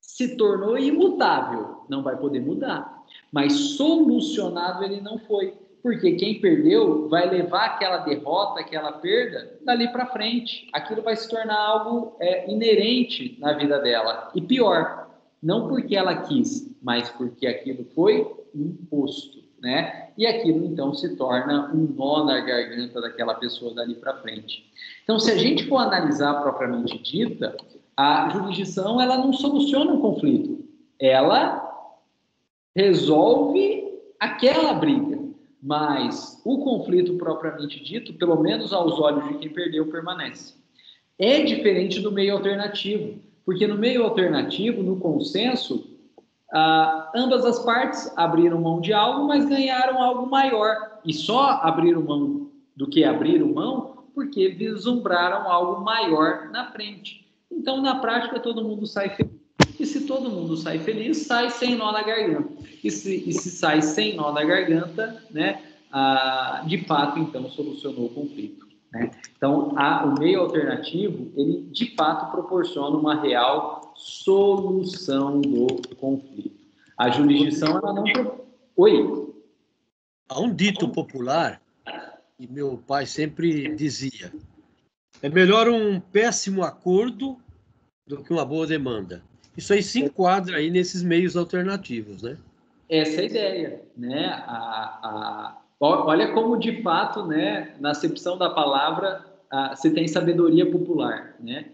se tornou imutável, não vai poder mudar. Mas solucionado ele não foi, porque quem perdeu vai levar aquela derrota, aquela perda, dali para frente. Aquilo vai se tornar algo inerente na vida dela. E pior, não porque ela quis, mas porque aquilo foi imposto, né? E aquilo, então, se torna um nó na garganta daquela pessoa dali para frente. Então, se a gente for analisar propriamente dita, a jurisdição, ela não soluciona um conflito. Ela resolve aquela briga, mas o conflito propriamente dito, pelo menos aos olhos de quem perdeu, permanece. É diferente do meio alternativo, porque no meio alternativo, no consenso, ambas as partes abriram mão de algo, mas ganharam algo maior. E só abriram mão do que abriram mão porque vislumbraram algo maior na frente. Então, na prática, todo mundo sai feliz. E se todo mundo sai feliz, sai sem nó na garganta. E se sai sem nó na garganta, né, de fato, então, solucionou o conflito. Né? Então, o meio alternativo, ele, de fato, proporciona uma real solução do conflito. A jurisdição, ela não... Oi? Há um dito popular, que meu pai sempre dizia, é melhor um péssimo acordo do que uma boa demanda. Isso aí se enquadra aí nesses meios alternativos, né? Essa é a ideia, né? Olha como, de fato, né, na acepção da palavra, se tem sabedoria popular, né?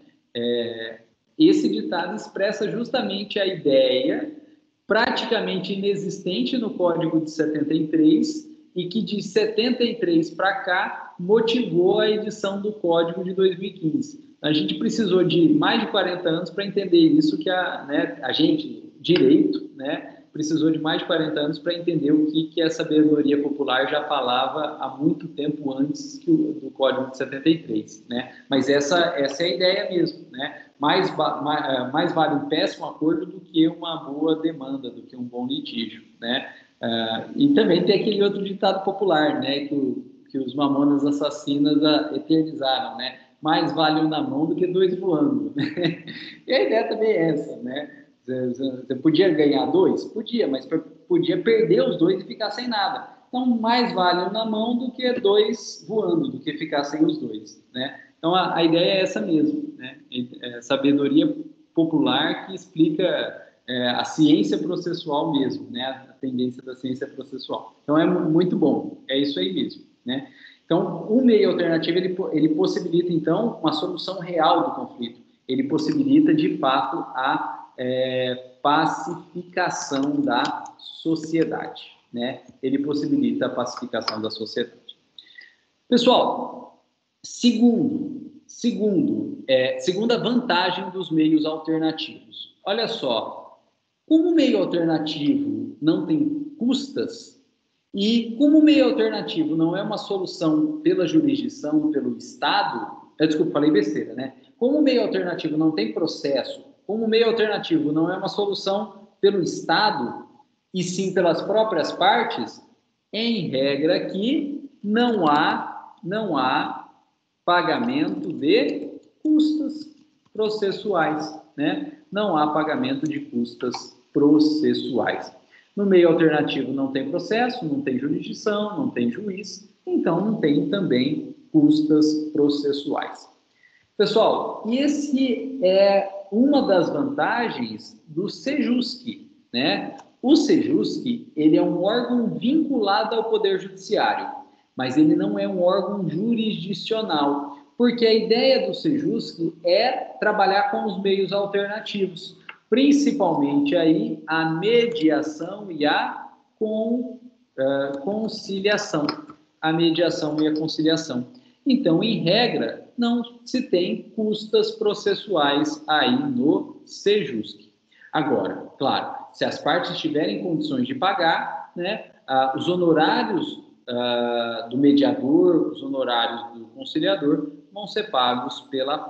Esse ditado expressa justamente a ideia praticamente inexistente no Código de 73 e que de 73 para cá motivou a edição do Código de 2015. A gente precisou de mais de 40 anos para entender isso, que a gente, direito, né, precisou de mais de 40 anos para entender o que a sabedoria popular já falava há muito tempo antes do Código de 73. Né? Mas essa é a ideia mesmo. Né? Mais vale um péssimo acordo do que uma boa demanda, do que um bom litígio. Né? E também tem aquele outro ditado popular, né, que os mamonas assassinas eternizaram, né? Mais vale um na mão do que dois voando. Né? E a ideia também é essa, né? Você podia ganhar dois? Podia, mas podia perder os dois e ficar sem nada. Então, mais vale um na mão do que dois voando, do que ficar sem os dois, né? Então, a ideia é essa mesmo, né? É sabedoria popular que explica a ciência processual mesmo, né? A tendência da ciência processual. Então, é muito bom, é isso aí mesmo, né? Então, o meio alternativo, ele possibilita, então, uma solução real do conflito. Ele possibilita, de fato, a pacificação da sociedade, né? Ele possibilita a pacificação da sociedade. Pessoal, segunda vantagem dos meios alternativos. Olha só, como o meio alternativo não tem custas e como o meio alternativo não é uma solução pela jurisdição, pelo Estado, desculpa, falei besteira, né? Como o meio alternativo não tem processo, como o meio alternativo não é uma solução pelo Estado, e sim pelas próprias partes, em regra aqui não há pagamento de custas processuais, né? Não há pagamento de custas processuais. No meio alternativo não tem processo, não tem jurisdição, não tem juiz, então não tem também custas processuais. Pessoal, e esse é uma das vantagens do Sejusc, né? O Sejusc, ele é um órgão vinculado ao Poder Judiciário, mas ele não é um órgão jurisdicional, porque a ideia do Sejusc é trabalhar com os meios alternativos, principalmente aí a mediação e a conciliação. A mediação e a conciliação. Então, em regra, não se tem custas processuais aí no Sejusc. Agora, claro, se as partes tiverem condições de pagar, né, os honorários do mediador, os honorários do conciliador vão ser pagos pelas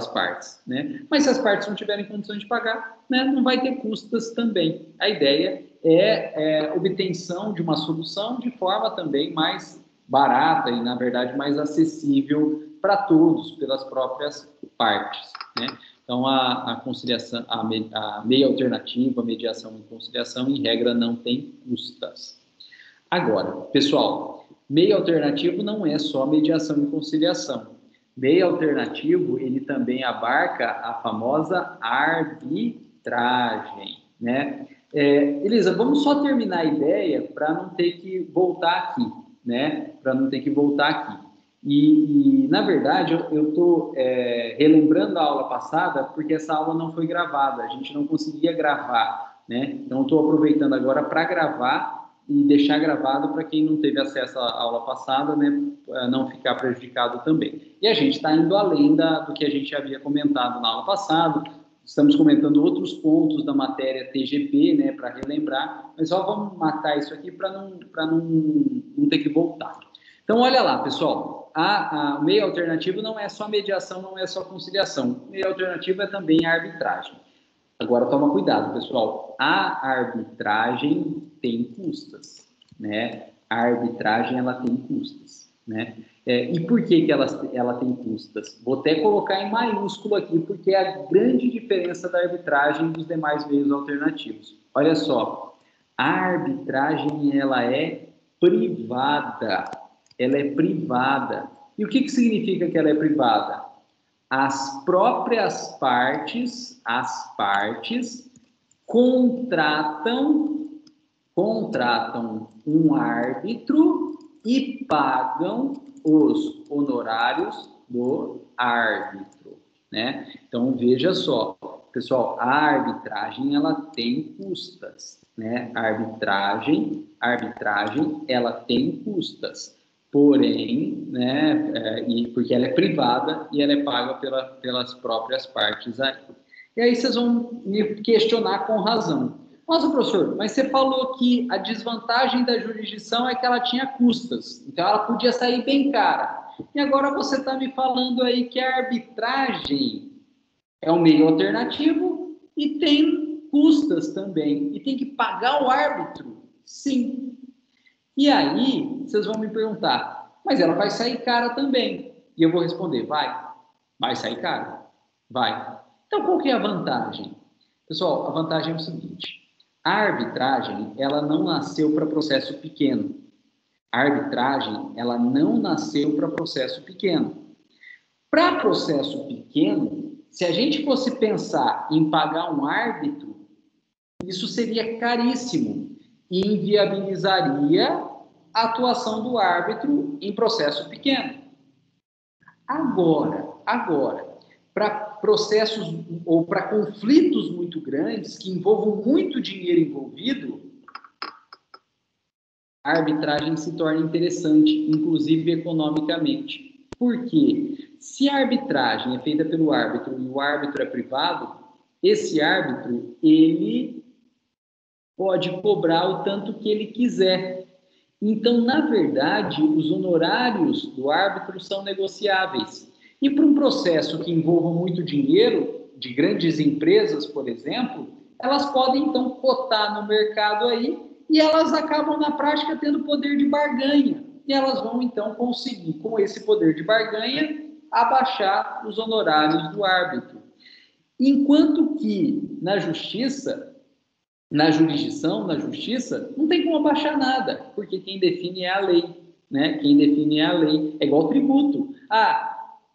partes, né? Mas se as partes não tiverem condições de pagar, né, não vai ter custas também. A ideia é obtenção de uma solução de forma também mais barata e, na verdade, mais acessível para todos, pelas próprias partes, né? Então, a conciliação, a meio alternativa, a mediação e conciliação, em regra, não tem custas. Agora, pessoal, meio alternativo não é só mediação e conciliação. Meio alternativo, ele também abarca a famosa arbitragem, né? Elisa, vamos só terminar a ideia para não ter que voltar aqui, né? Para não ter que voltar aqui. E na verdade, eu estou relembrando a aula passada, porque essa aula não foi gravada, a gente não conseguia gravar, né? Então, estou aproveitando agora para gravar e deixar gravado para quem não teve acesso à aula passada, né, não ficar prejudicado também. E a gente está indo além do que a gente havia comentado na aula passada, estamos comentando outros pontos da matéria TGP, né, para relembrar, mas só vamos matar isso aqui para não ter que voltar. Então, olha lá, pessoal, o meio alternativo não é só mediação, não é só conciliação. O meio alternativo é também a arbitragem. Agora, toma cuidado, pessoal. A arbitragem tem custas, né? A arbitragem, ela tem custas, né? E por que ela tem custas? Vou até colocar em maiúsculo aqui, porque é a grande diferença da arbitragem dos demais meios alternativos. Olha só, a arbitragem, ela é privada. Ela é privada. E o que significa que ela é privada? As próprias partes, contratam um árbitro e pagam os honorários do árbitro, né? Então, veja só, pessoal, a arbitragem, ela tem custas, né? A arbitragem, ela tem custas. Porém, né, porque ela é privada e ela é paga pelas próprias partes aí. E aí vocês vão me questionar com razão. Nossa, professor, mas você falou que a desvantagem da jurisdição é que ela tinha custas, então ela podia sair bem cara. E agora você está me falando aí que a arbitragem é um meio alternativo e tem custas também, e tem que pagar o árbitro? Sim. E aí, vocês vão me perguntar, mas ela vai sair cara também. E eu vou responder, vai sair cara? Vai. Então, qual que é a vantagem? Pessoal, a vantagem é o seguinte, a arbitragem, ela não nasceu para processo pequeno, A arbitragem, ela não nasceu para processo pequeno. Para processo pequeno, se a gente fosse pensar em pagar um árbitro, isso seria caríssimo e inviabilizaria a atuação do árbitro em processo pequeno. Agora, para processos ou para conflitos muito grandes, que envolvam muito dinheiro envolvido, a arbitragem se torna interessante, inclusive economicamente. Por quê? Se a arbitragem é feita pelo árbitro e o árbitro é privado, esse árbitro, ele pode cobrar o tanto que ele quiser. Então, na verdade, os honorários do árbitro são negociáveis. E para um processo que envolva muito dinheiro, de grandes empresas, por exemplo, elas podem, então, cotar no mercado aí e elas acabam, na prática, tendo poder de barganha. E elas vão, então, conseguir, com esse poder de barganha, abaixar os honorários do árbitro. Enquanto que, na justiça, na jurisdição, na justiça, não tem como abaixar nada, porque quem define é a lei, né? Quem define é a lei. É igual tributo.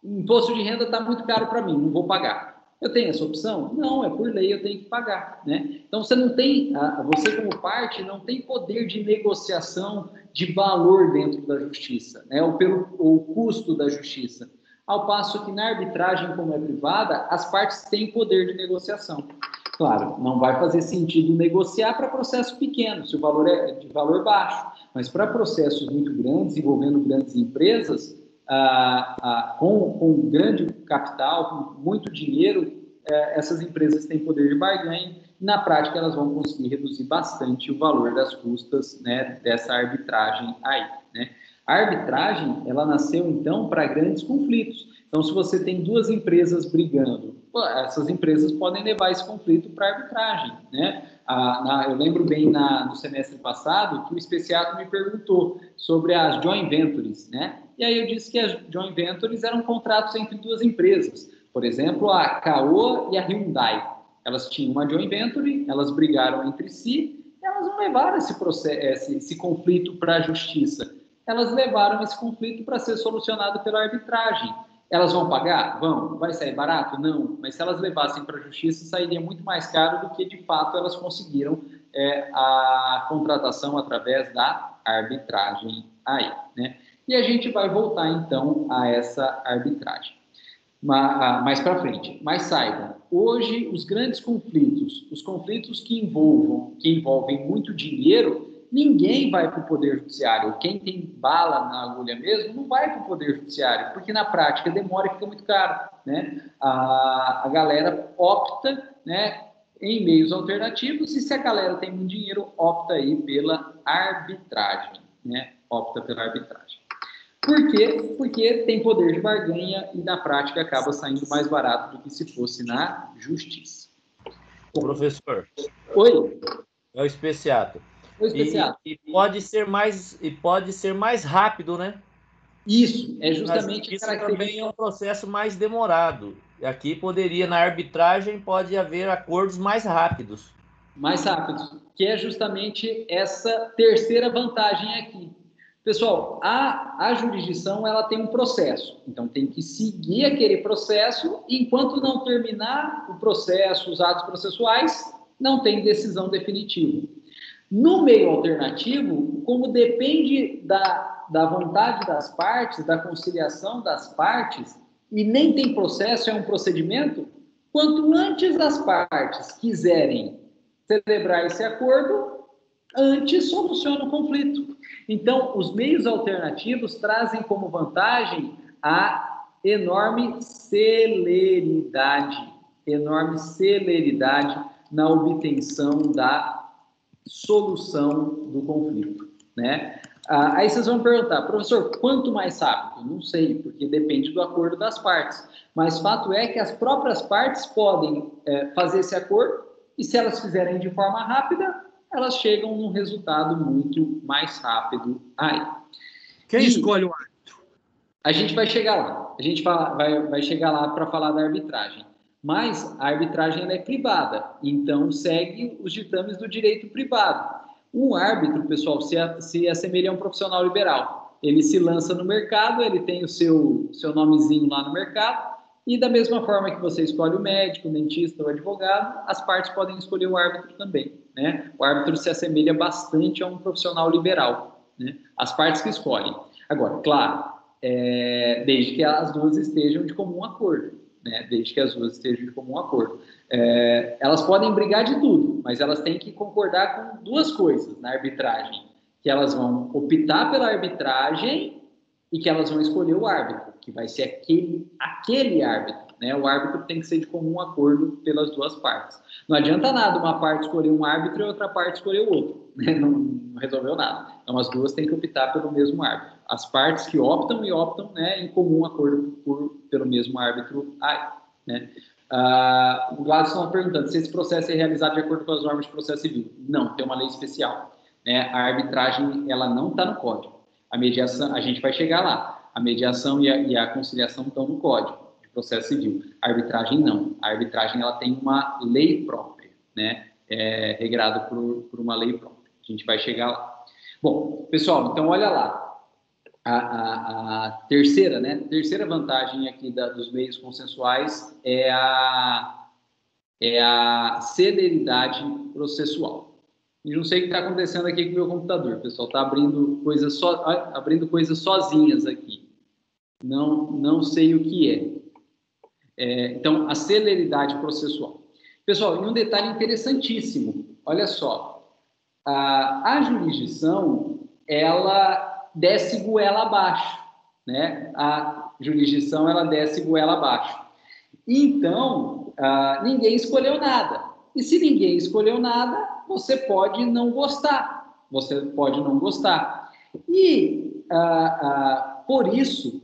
Imposto de renda está muito caro para mim, não vou pagar. Eu tenho essa opção? Não, é por lei, eu tenho que pagar, né? Então, você não tem, você como parte, não tem poder de negociação de valor dentro da justiça, né? Ou pelo custo da justiça. Ao passo que na arbitragem, como é privada, as partes têm poder de negociação. Claro, não vai fazer sentido negociar para processo pequeno, se o valor é de valor baixo, mas para processos muito grandes, envolvendo grandes empresas, com grande capital, com muito dinheiro, essas empresas têm poder de barganha e, na prática, elas vão conseguir reduzir bastante o valor das custas, né, dessa arbitragem aí, né? A arbitragem, ela nasceu, então, para grandes conflitos. Então, se você tem duas empresas brigando, essas empresas podem levar esse conflito para a arbitragem, né? Eu lembro bem no semestre passado que o Especiato me perguntou sobre as joint ventures, né? E aí eu disse que as joint ventures eram contratos entre duas empresas. Por exemplo, a Caoa e a Hyundai. Elas tinham uma joint venture, elas brigaram entre si, e elas não levaram esse conflito para a justiça. Elas levaram esse conflito para ser solucionado pela arbitragem. Elas vão pagar? Vão. Vai sair barato? Não. Mas se elas levassem para a justiça, sairia muito mais caro do que, de fato, elas conseguiram a contratação através da arbitragem aí, né? E a gente vai voltar, então, a essa arbitragem mais para frente. Mas saibam, hoje, os grandes conflitos, os conflitos que envolvem muito dinheiro, ninguém vai para o Poder Judiciário. Quem tem bala na agulha mesmo não vai para o Poder Judiciário, porque na prática demora e fica muito caro, né? A galera opta, né, em meios alternativos, e se a galera tem muito dinheiro, opta aí pela arbitragem, né? Opta pela arbitragem. Por quê? Porque tem poder de barganha e na prática acaba saindo mais barato do que se fosse na justiça. Professor. Oi. É o Especiato. E pode ser mais rápido, né? Isso, é justamente... Mas isso também é um processo mais demorado. Aqui na arbitragem pode haver acordos mais rápidos. Mais rápidos, que é justamente essa terceira vantagem aqui. Pessoal, a jurisdição, ela tem um processo, então tem que seguir aquele processo, e enquanto não terminar o processo, os atos processuais, não tem decisão definitiva. No meio alternativo, como depende da vontade das partes, da conciliação das partes, e nem tem processo, é um procedimento, quanto antes as partes quiserem celebrar esse acordo, antes soluciona o conflito. Então, os meios alternativos trazem como vantagem a enorme celeridade na obtenção da solução do conflito, né? Aí vocês vão perguntar, professor, quanto mais rápido? Não sei, porque depende do acordo das partes. Mas fato é que as próprias partes podem fazer esse acordo, e se elas fizerem de forma rápida, elas chegam num resultado muito mais rápido aí. Quem escolhe o árbitro? A gente vai chegar lá. A gente vai chegar lá para falar da arbitragem. Mas a arbitragem ela é privada, então segue os ditames do direito privado. Um árbitro, pessoal, se assemelha a um profissional liberal. Ele se lança no mercado, ele tem o seu nomezinho lá no mercado, e da mesma forma que você escolhe o médico, o dentista, o advogado, as partes podem escolher o árbitro também, né? O árbitro se assemelha bastante a um profissional liberal, né? As partes que escolhem. Agora, claro, desde que as duas estejam de comum acordo, né? Desde que as duas estejam de comum acordo. Elas podem brigar de tudo, mas elas têm que concordar com duas coisas na arbitragem, que elas vão optar pela arbitragem e que elas vão escolher o árbitro, que vai ser aquele árbitro, né? O árbitro tem que ser de comum acordo pelas duas partes. Não adianta nada uma parte escolher um árbitro e outra parte escolher o outro, né? Não resolveu nada. Então, as duas têm que optar pelo mesmo árbitro. As partes que optam, né, em comum acordo pelo mesmo árbitro, né? O Gladson está perguntando se esse processo é realizado de acordo com as normas de processo civil. Não, tem uma lei especial, né? A arbitragem, ela não está no código. A mediação, a gente vai chegar lá. A mediação e a conciliação estão no código de processo civil. A arbitragem não. A arbitragem, ela tem uma lei própria, né? Regrado por uma lei própria. A gente vai chegar lá. Bom, pessoal, então olha lá. A terceira, né? Terceira vantagem aqui dos meios consensuais é a celeridade processual. E não sei o que está acontecendo aqui com o meu computador, pessoal. Está abrindo coisas sozinhas aqui. Não sei o que é. Então, a celeridade processual. Pessoal, e um detalhe interessantíssimo. Olha só. A jurisdição, ela desce goela abaixo, né? A jurisdição, ela desce goela abaixo. Então, ninguém escolheu nada. E se ninguém escolheu nada, você pode não gostar. E, por isso,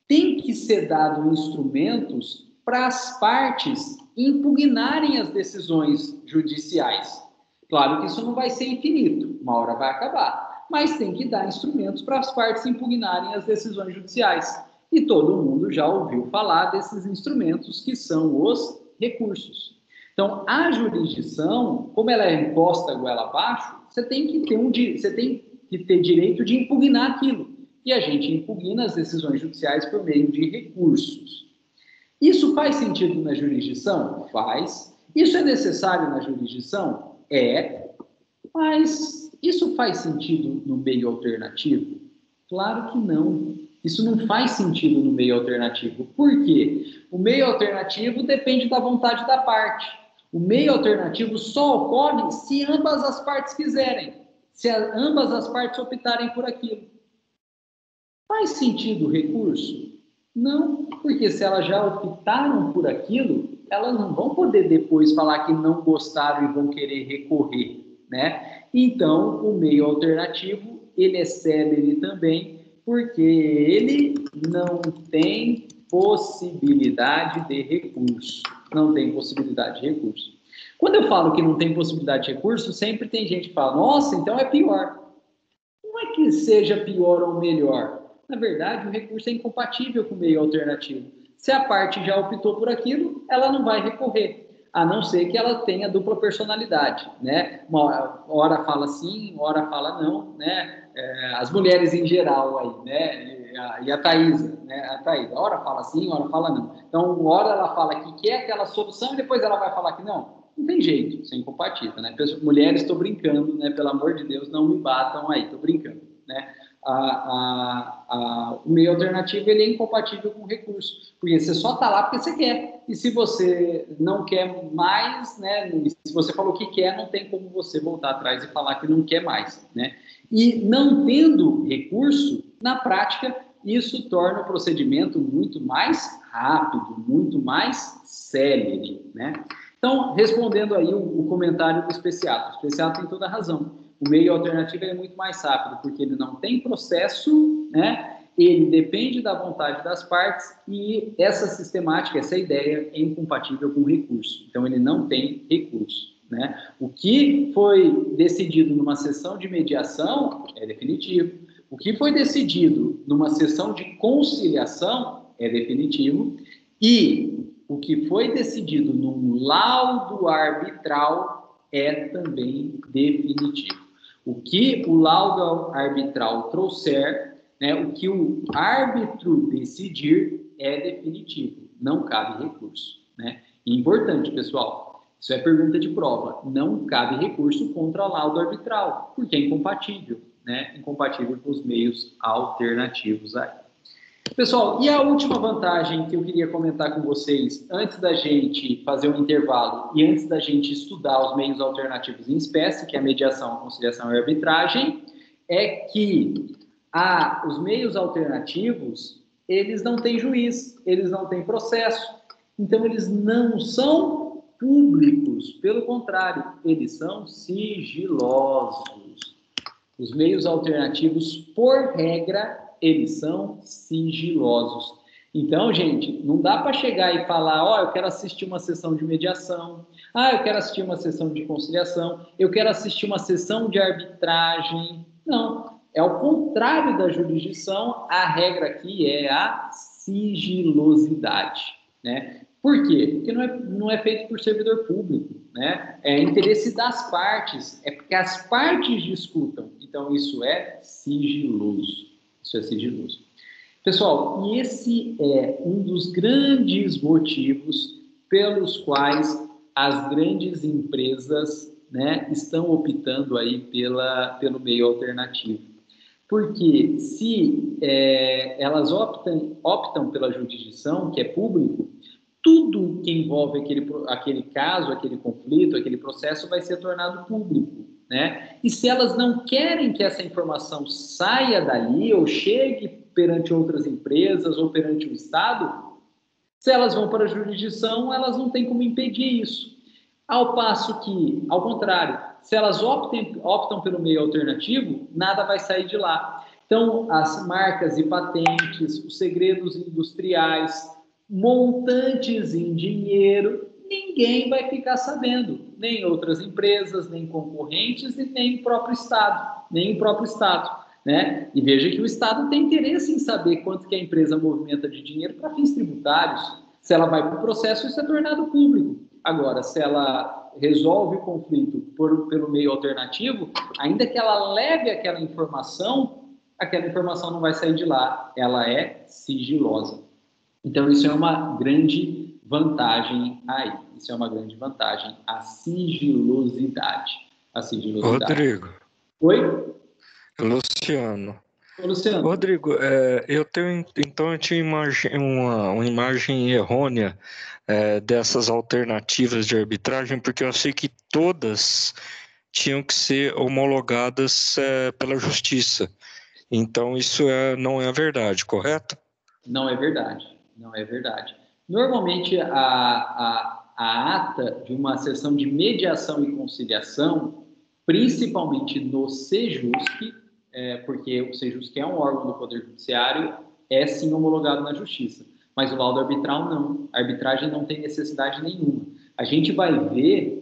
tem que ser dado instrumentos para as partes impugnarem as decisões judiciais. Claro que isso não vai ser infinito, uma hora vai acabar, mas tem que dar instrumentos para as partes impugnarem as decisões judiciais. E todo mundo já ouviu falar desses instrumentos que são os recursos. Então, a jurisdição, como ela é imposta goela abaixo, você tem que ter direito de impugnar aquilo. E a gente impugna as decisões judiciais por meio de recursos. Isso faz sentido na jurisdição? Faz. Isso é necessário na jurisdição? Mas isso faz sentido no meio alternativo? Claro que não. Isso não faz sentido no meio alternativo. Por quê? O meio alternativo depende da vontade da parte. O meio alternativo só ocorre se ambas as partes quiserem, se ambas as partes optarem por aquilo. Faz sentido o recurso? Não, porque se elas já optaram por aquilo, elas não vão poder depois falar que não gostaram e vão querer recorrer, né? Então, o meio alternativo, ele é célere também, porque ele não tem possibilidade de recurso. Não tem possibilidade de recurso. Quando eu falo que não tem possibilidade de recurso, sempre tem gente que fala, nossa, então é pior. Não é que seja pior ou melhor. Na verdade, o recurso é incompatível com o meio alternativo. Se a parte já optou por aquilo, ela não vai recorrer, a não ser que ela tenha dupla personalidade, né? Uma hora fala sim, hora fala não, né? As mulheres em geral aí, né? E a Thaisa, né? A Thaisa, hora fala sim, hora fala não. Então, uma hora ela fala que quer aquela solução e depois ela vai falar que não. Não tem jeito, isso é incompatível, né? Mulheres, estou brincando, né? Pelo amor de Deus, não me batam aí, estou brincando, né? O meio alternativo, ele é incompatível com o recurso, porque você só está lá porque você quer, e se você não quer mais, né, se você falou que quer, não tem como você voltar atrás e falar que não quer mais, né? E não tendo recurso, na prática, isso torna o procedimento muito mais rápido, muito mais célere, né? Então, respondendo aí o comentário do Especiato, o Especiato tem toda a razão. O meio alternativo é muito mais rápido, porque ele não tem processo, né? Ele depende da vontade das partes e essa sistemática, essa ideia é incompatível com o recurso. Então, ele não tem recurso, né? O que foi decidido numa sessão de mediação é definitivo. O que foi decidido numa sessão de conciliação é definitivo. E o que foi decidido num laudo arbitral é também definitivo. O que o laudo arbitral trouxer, né, o que o árbitro decidir é definitivo, não cabe recurso, né? E importante, pessoal, isso é pergunta de prova, não cabe recurso contra o laudo arbitral, porque é incompatível, né? Incompatível com os meios alternativos aí. Pessoal, e a última vantagem que eu queria comentar com vocês, antes da gente fazer um intervalo e antes da gente estudar os meios alternativos em espécie, que é a mediação, a conciliação e a arbitragem, é que os meios alternativos, eles não têm juiz, eles não têm processo, então eles não são públicos, pelo contrário, eles são sigilosos. Os meios alternativos, por regra, eles são sigilosos. Então, gente, não dá para chegar e falar, ó, eu quero assistir uma sessão de mediação, eu quero assistir uma sessão de conciliação, eu quero assistir uma sessão de arbitragem. Não, é o contrário da jurisdição, a regra aqui é a sigilosidade, né? Por quê? Porque não é feito por servidor público, né? É interesse das partes, é porque as partes discutam. Então, isso é sigiloso. Isso é sigiloso. Pessoal, e esse é um dos grandes motivos pelos quais as grandes empresas, né, estão optando aí pelo meio alternativo. Porque se elas optam pela jurisdição, que é público, tudo que envolve aquele caso, aquele conflito, aquele processo vai ser tornado público, né? E se elas não querem que essa informação saia dali ou chegue perante outras empresas ou perante o Estado, se elas vão para a jurisdição, elas não têm como impedir isso. Ao passo que, ao contrário, se elas optam pelo meio alternativo, nada vai sair de lá. Então, as marcas e patentes, os segredos industriais, montantes em dinheiro, ninguém vai ficar sabendo, nem outras empresas, nem concorrentes e nem o próprio Estado, né? E veja que o Estado tem interesse em saber quanto que a empresa movimenta de dinheiro para fins tributários. Se ela vai para o processo, isso é tornado público. Agora, se ela resolve o conflito pelo meio alternativo, ainda que ela leve aquela informação não vai sair de lá, ela é sigilosa. Então, isso é uma grande vantagem aí. Isso é uma grande vantagem, a sigilosidade. Rodrigo. Oi? Luciano. Ô, Luciano. Rodrigo, eu tinha uma imagem errônea dessas alternativas de arbitragem, porque eu achei que todas tinham que ser homologadas pela justiça. Então, isso não é a verdade, correto? Não é verdade. Normalmente, a ata de uma sessão de mediação e conciliação, principalmente no SEJUSC, porque o SEJUSC é um órgão do Poder Judiciário, é sim homologado na Justiça. Mas o laudo arbitral não. A arbitragem não tem necessidade nenhuma. A gente vai ver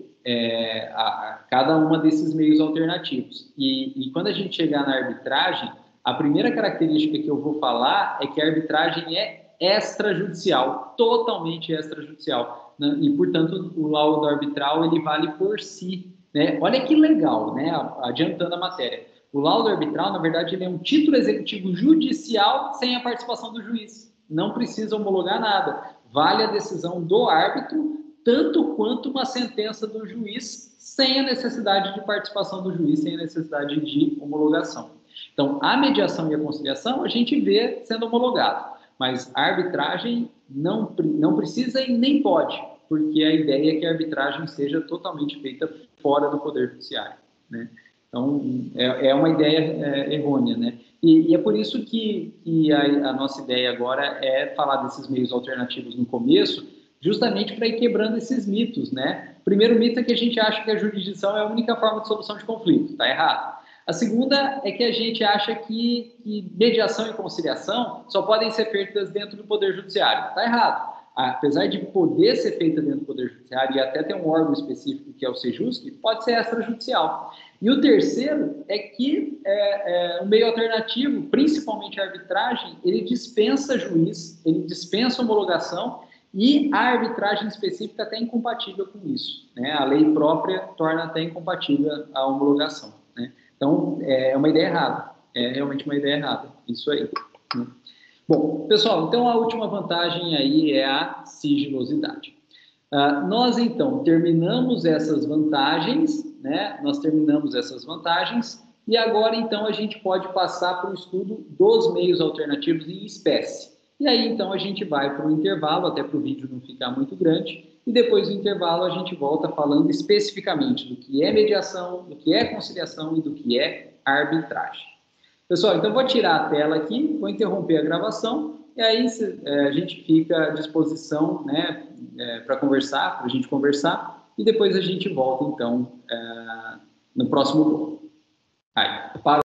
cada uma desses meios alternativos. E quando a gente chegar na arbitragem, a primeira característica que eu vou falar é que a arbitragem é extrajudicial, totalmente extrajudicial, né? E, portanto, o laudo arbitral ele vale por si, né? Olha que legal, né? Adiantando a matéria. O laudo arbitral, na verdade, ele é um título executivo judicial sem a participação do juiz. Não precisa homologar nada. Vale a decisão do árbitro, tanto quanto uma sentença do juiz, sem a necessidade de participação do juiz, sem a necessidade de homologação. Então, a mediação e a conciliação a gente vê sendo homologado, mas a arbitragem não precisa e nem pode, porque a ideia é que a arbitragem seja totalmente feita fora do Poder Judiciário, né? Então, é uma ideia errônea, né? E é por isso que a nossa ideia agora é falar desses meios alternativos no começo, justamente para ir quebrando esses mitos, né? O primeiro mito é que a gente acha que a jurisdição é a única forma de solução de conflito. Está errado. A segunda é que a gente acha que mediação e conciliação só podem ser feitas dentro do Poder Judiciário. Está errado. Apesar de poder ser feita dentro do Poder Judiciário e até ter um órgão específico que é o SEJUSC, pode ser extrajudicial. E o terceiro é que o meio alternativo, principalmente a arbitragem, ele dispensa juiz, ele dispensa homologação e a arbitragem específica até incompatível com isso, né? A lei própria torna até incompatível a homologação, né? Então, é uma ideia errada. É realmente uma ideia errada. Isso aí. Bom, pessoal, então a última vantagem aí é a sigilosidade. Nós, então, terminamos essas vantagens, né? Nós terminamos essas vantagens e agora, então, a gente pode passar para o estudo dos meios alternativos em espécie. E aí, então, a gente vai para o intervalo, até para o vídeo não ficar muito grande, e depois do intervalo a gente volta falando especificamente do que é mediação, do que é conciliação e do que é arbitragem. Pessoal, então vou tirar a tela aqui, vou interromper a gravação, e aí a gente fica à disposição, né, para conversar, para a gente conversar, e depois a gente volta, então, no próximo bloco. Aí, para